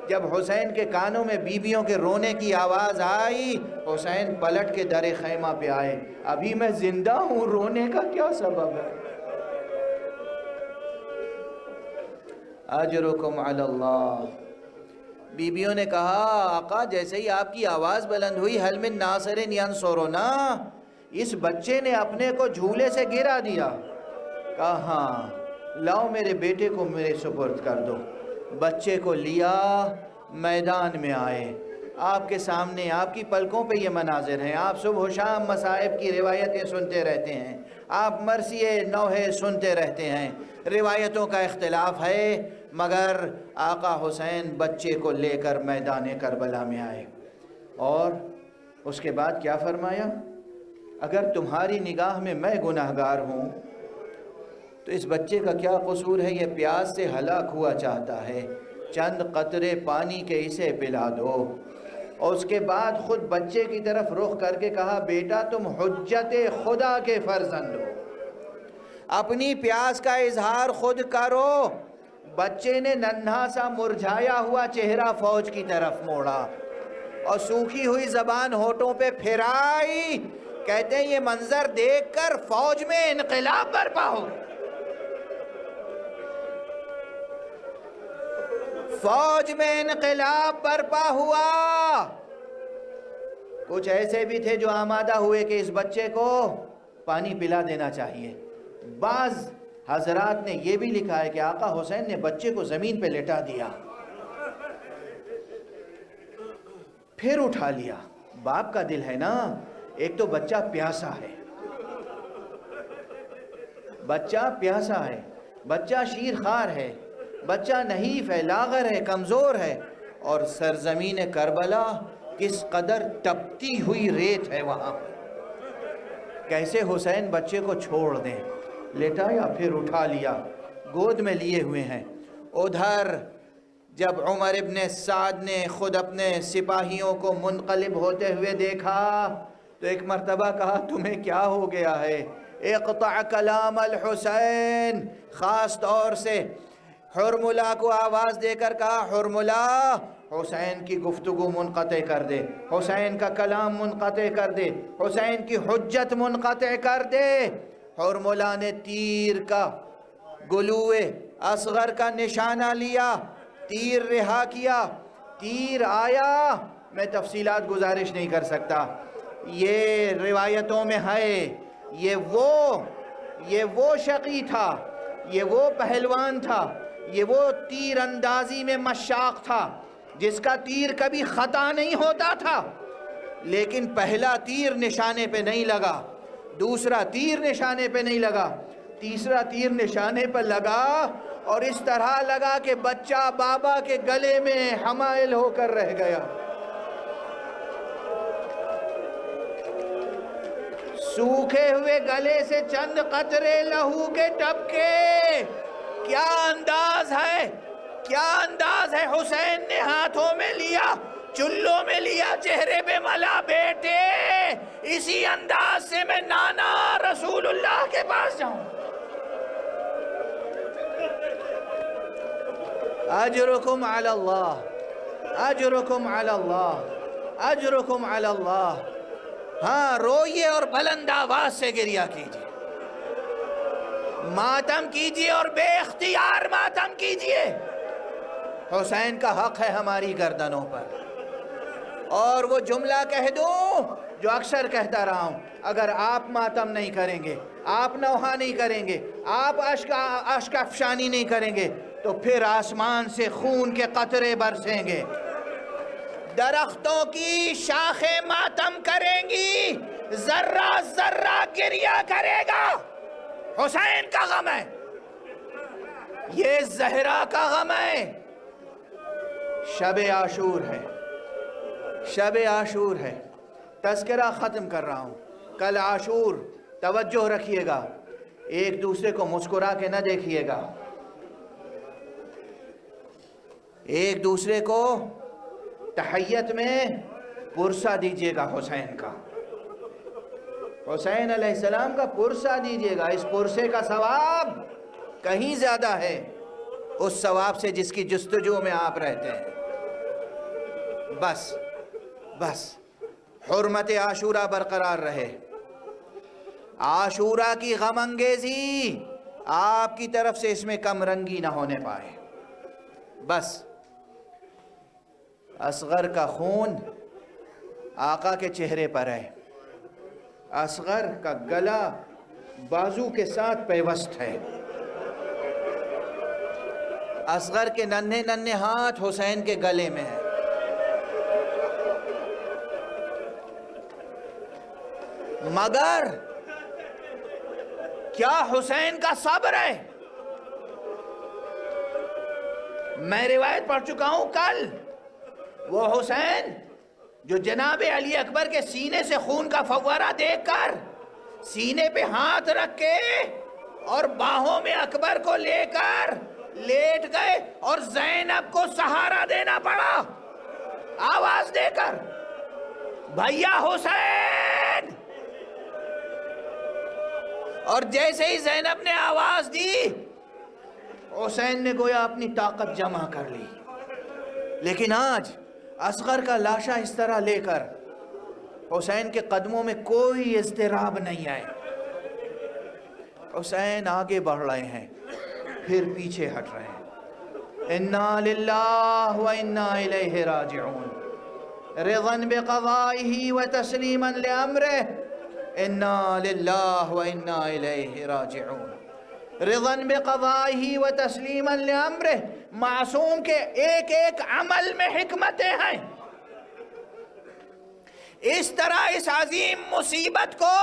جب حسین کے کانوں میں بیویوں کے رونے کی آواز آئی، حسین پلٹ کے در خیمہ پہ آئے، ابھی میں زندہ ہوں، رونے کا کیا سبب ہے؟ اجرکم علی اللہ۔ بیویوں نے کہا آقا جیسے ہی آپ کی آواز بلند ہوئی حل من ناصر ینصرنا، اس بچے نے اپنے کو جھولے سے گرا دیا۔ کہا ہاں لاؤ میرے بیٹے کو میرے سپرد کر دو۔ بچے کو لیا، میدان میں آئے، آپ کے سامنے آپ کی پلکوں پہ یہ مناظر ہیں، آپ صبح و شام مصائب کی روایتیں سنتے رہتے ہیں، آپ مرثیے نوحے سنتے رہتے ہیں، روایتوں کا اختلاف ہے، مگر آقا حسین بچے کو لے کر میدان کربلا میں آئے، اور اس کے بعد کیا فرمایا؟ اگر تمہاری نگاہ میں میں گناہگار ہوں تو اس بچے کا کیا قصور ہے؟ یہ پیاس سے ہلاک ہوا چاہتا ہے، چند قطرے پانی کے اسے پلا دو۔ اور اس کے بعد خود بچے کی طرف رخ کر کے کہا بیٹا تم حجت خدا کے فرزند ہو، اپنی پیاس کا اظہار خود کرو۔ بچے نے ننھا سا مرجھایا ہوا چہرہ فوج کی طرف موڑا اور سوکھی ہوئی زبان ہونٹوں پہ پھرائی۔ کہتے ہیں یہ منظر دیکھ کر فوج میں انقلاب برپا ہو، فوج میں انقلاب برپا ہوا۔ کچھ ایسے بھی تھے جو آمادہ ہوئے کہ اس بچے کو پانی پلا دینا چاہیے۔ بعض حضرات نے یہ بھی لکھا ہے کہ آقا حسین نے بچے کو زمین پہ لٹا دیا، پھر اٹھا لیا۔ باپ کا دل ہے نا، ایک تو بچہ پیاسا ہے، بچہ پیاسا ہے، بچہ شیر خوار ہے، بچہ نحیف ہے، لاغر ہے، کمزور ہے، اور سرزمین کربلا کس قدر تپتی ہوئی ریت ہے وہاں۔ کیسے حسین بچے کو چھوڑ دیں؟ لٹایا پھر اٹھا لیا، گود میں لیے ہوئے ہیں۔ ادھر جب عمر ابن سعد نے خود اپنے سپاہیوں کو منقلب ہوتے ہوئے دیکھا تو ایک مرتبہ کہا تمہیں کیا ہو گیا ہے؟ اقطع کلام الحسین، خاص طور سے حرملہ کو آواز دے کر کہا حرملہ حسین کی گفتگو منقطع کر دے، حسین کا کلام منقطع کر دے، حسین کی حجت منقطع کر دے۔ حرملہ نے تیر کا گلوے اصغر کا نشانہ لیا، تیر رہا کیا، تیر آیا، میں تفصیلات گزارش نہیں کر سکتا، یہ روایتوں میں ہے، یہ وہ شقی تھا، یہ وہ پہلوان تھا، یہ وہ تیر اندازی میں مشاق تھا جس کا تیر کبھی خطا نہیں ہوتا تھا، لیکن پہلا تیر نشانے پہ نہیں لگا، دوسرا تیر نشانے پہ نہیں لگا، تیسرا تیر نشانے پہ لگا، اور اس طرح لگا کہ بچہ بابا کے گلے میں حمائل ہو کر رہ گیا۔ سوکھے ہوئے گلے سے چند قطرے لہو کے ٹپکے. کیا انداز ہے, کیا انداز ہے. حسین نے ہاتھوں میں لیا, چلوں میں لیا, چہرے پہ ملا, بیٹے اسی انداز سے میں نانا رسول اللہ کے پاس جاؤں. اجرکم علی اللہ, اجرکم علی اللہ, اجرکم علی اللہ. ہاں, روئیے اور بلند آواز سے گریہ کیجیے, ماتم کیجیے اور بے اختیار ماتم کیجیے. حسین کا حق ہے ہماری گردنوں پر. اور وہ جملہ کہہ دوں جو اکثر کہتا رہا ہوں, اگر آپ ماتم نہیں کریں گے, آپ نوحہ نہیں کریں گے, آپ اشک افشانی نہیں کریں گے, تو پھر آسمان سے خون کے قطرے برسیں گے. درختوں کی شاخیں ماتم کریں گی, ذرہ ذرہ گریہ کرے گا. حسین کا غم ہے, یہ زہرا کا غم ہے. شب عاشور ہے, شب عاشور ہے. تذکرہ ختم کر رہا ہوں. کل عاشور, توجہ رکھیے گا, ایک دوسرے کو مسکرا کے نہ دیکھیے گا, ایک دوسرے کو تحیت میں پرسہ دیجیے گا. حسین کا, حسین علیہ السلام کا پرسہ دیجیے گا. اس پرسے کا ثواب کہیں زیادہ ہے اس ثواب سے جس کی جستجو میں آپ رہتے ہیں. بس بس حرمت عاشورہ برقرار رہے. عاشورہ کی غم انگیزی آپ کی طرف سے اس میں کم رنگی نہ ہونے پائے. بس اصغر کا خون آقا کے چہرے پر ہے, اصغر کا گلا بازو کے ساتھ پیوست ہے, اصغر کے ننھے ننھے ہاتھ حسین کے گلے میں ہیں. مگر کیا حسین کا صبر ہے؟ میں روایت پڑھ چکا ہوں کل, وہ حسین جو جناب علی اکبر کے سینے سے خون کا فوارہ دیکھ کر سینے پہ ہاتھ رکھ کے اور باہوں میں اکبر کو لے کر لیٹ گئے اور زینب کو سہارا دینا پڑا آواز دے کر, بھیا حسین. اور جیسے ہی زینب نے آواز دی, حسین نے گویا اپنی طاقت جمع کر لی. لیکن آج اصغر کا لاشا اس طرح لے کر حسین کے قدموں میں کوئی اضطراب نہیں آئے. حسین آگے بڑھ رہے ہیں, پھر پیچھے ہٹ رہے ہیں. انا للہ و انا الیہ راجعون, رضا بقضائہ و تسلیما لامرہ. انا للہ و انا الیہ راجعون, رضا بقضائہ و تسلیما لامرہ. معصوم کے ایک ایک عمل میں حکمتیں ہیں. اس طرح اس عظیم مصیبت کو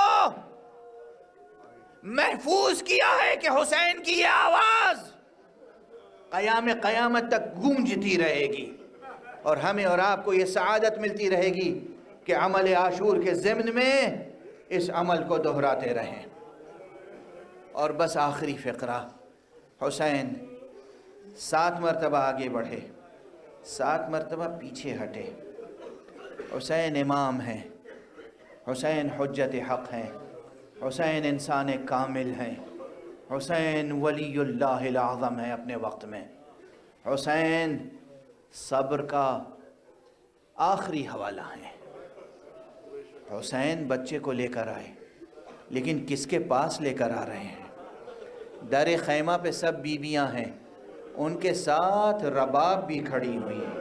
محفوظ کیا ہے کہ حسین کی یہ آواز قیامت تک گونجتی رہے گی, اور ہمیں اور آپ کو یہ سعادت ملتی رہے گی کہ عمل عاشور کے ضمن میں اس عمل کو دہراتے رہیں. اور بس آخری فقرہ, حسین 7 مرتبہ آگے بڑھے, 7 مرتبہ پیچھے ہٹے. حسین امام ہیں, حسین حجت حق ہیں, حسین انسان کامل ہیں, حسین ولی اللہ الاعظم ہیں اپنے وقت میں. حسین صبر کا آخری حوالہ ہیں. حسین بچے کو لے کر آئے, لیکن کس کے پاس لے کر آ رہے ہیں؟ در خیمہ پہ سب بیویاں ہیں, ان کے ساتھ رباب بھی کھڑی ہوئی ہے.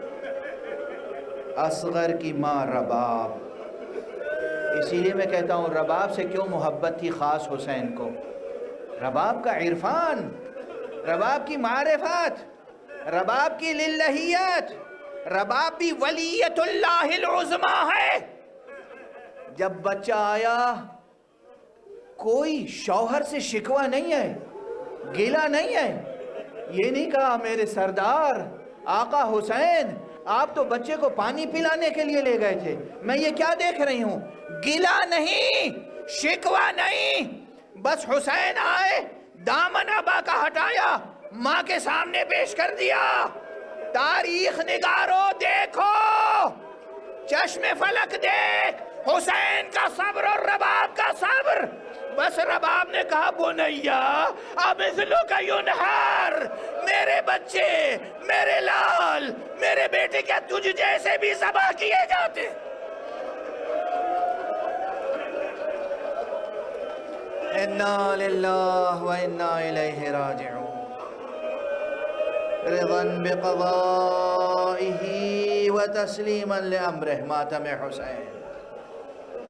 اصغر کی ماں رباب. اسی لیے میں کہتا ہوں رباب سے کیوں محبت تھی خاص حسین کو. رباب کا عرفان, رباب کی معرفت, رباب کی للہیت, رباب بھی ولیت اللہ العظمہ ہے. جب بچہ آیا کوئی شوہر سے شکوہ نہیں ہے, گیلا نہیں ہے. یہ نہیں کہا میرے سردار آقا حسین آپ تو بچے کو پانی پلانے کے لیے لے گئے تھے, میں یہ کیا دیکھ رہی ہوں. گلا نہیں, شکوہ نہیں، بس حسین آئے، دامن ابا کا ہٹایا، ماں کے سامنے پیش کر دیا۔ تاریخ نگارو دیکھو، چشم فلک دیکھ، حسین کا صبر اور رباب کا صبر۔ بس رباب نے کہا بنیا امثلک ینہر، میرے بچے، میرے لال، میرے بیٹے، کیا تجھ جیسے بھی ذبح کیے جاتے؟ انا للہ و انا الیہ راجعون۔ رضا بقضائہ و تسلیما لامرہ ماتم حسین۔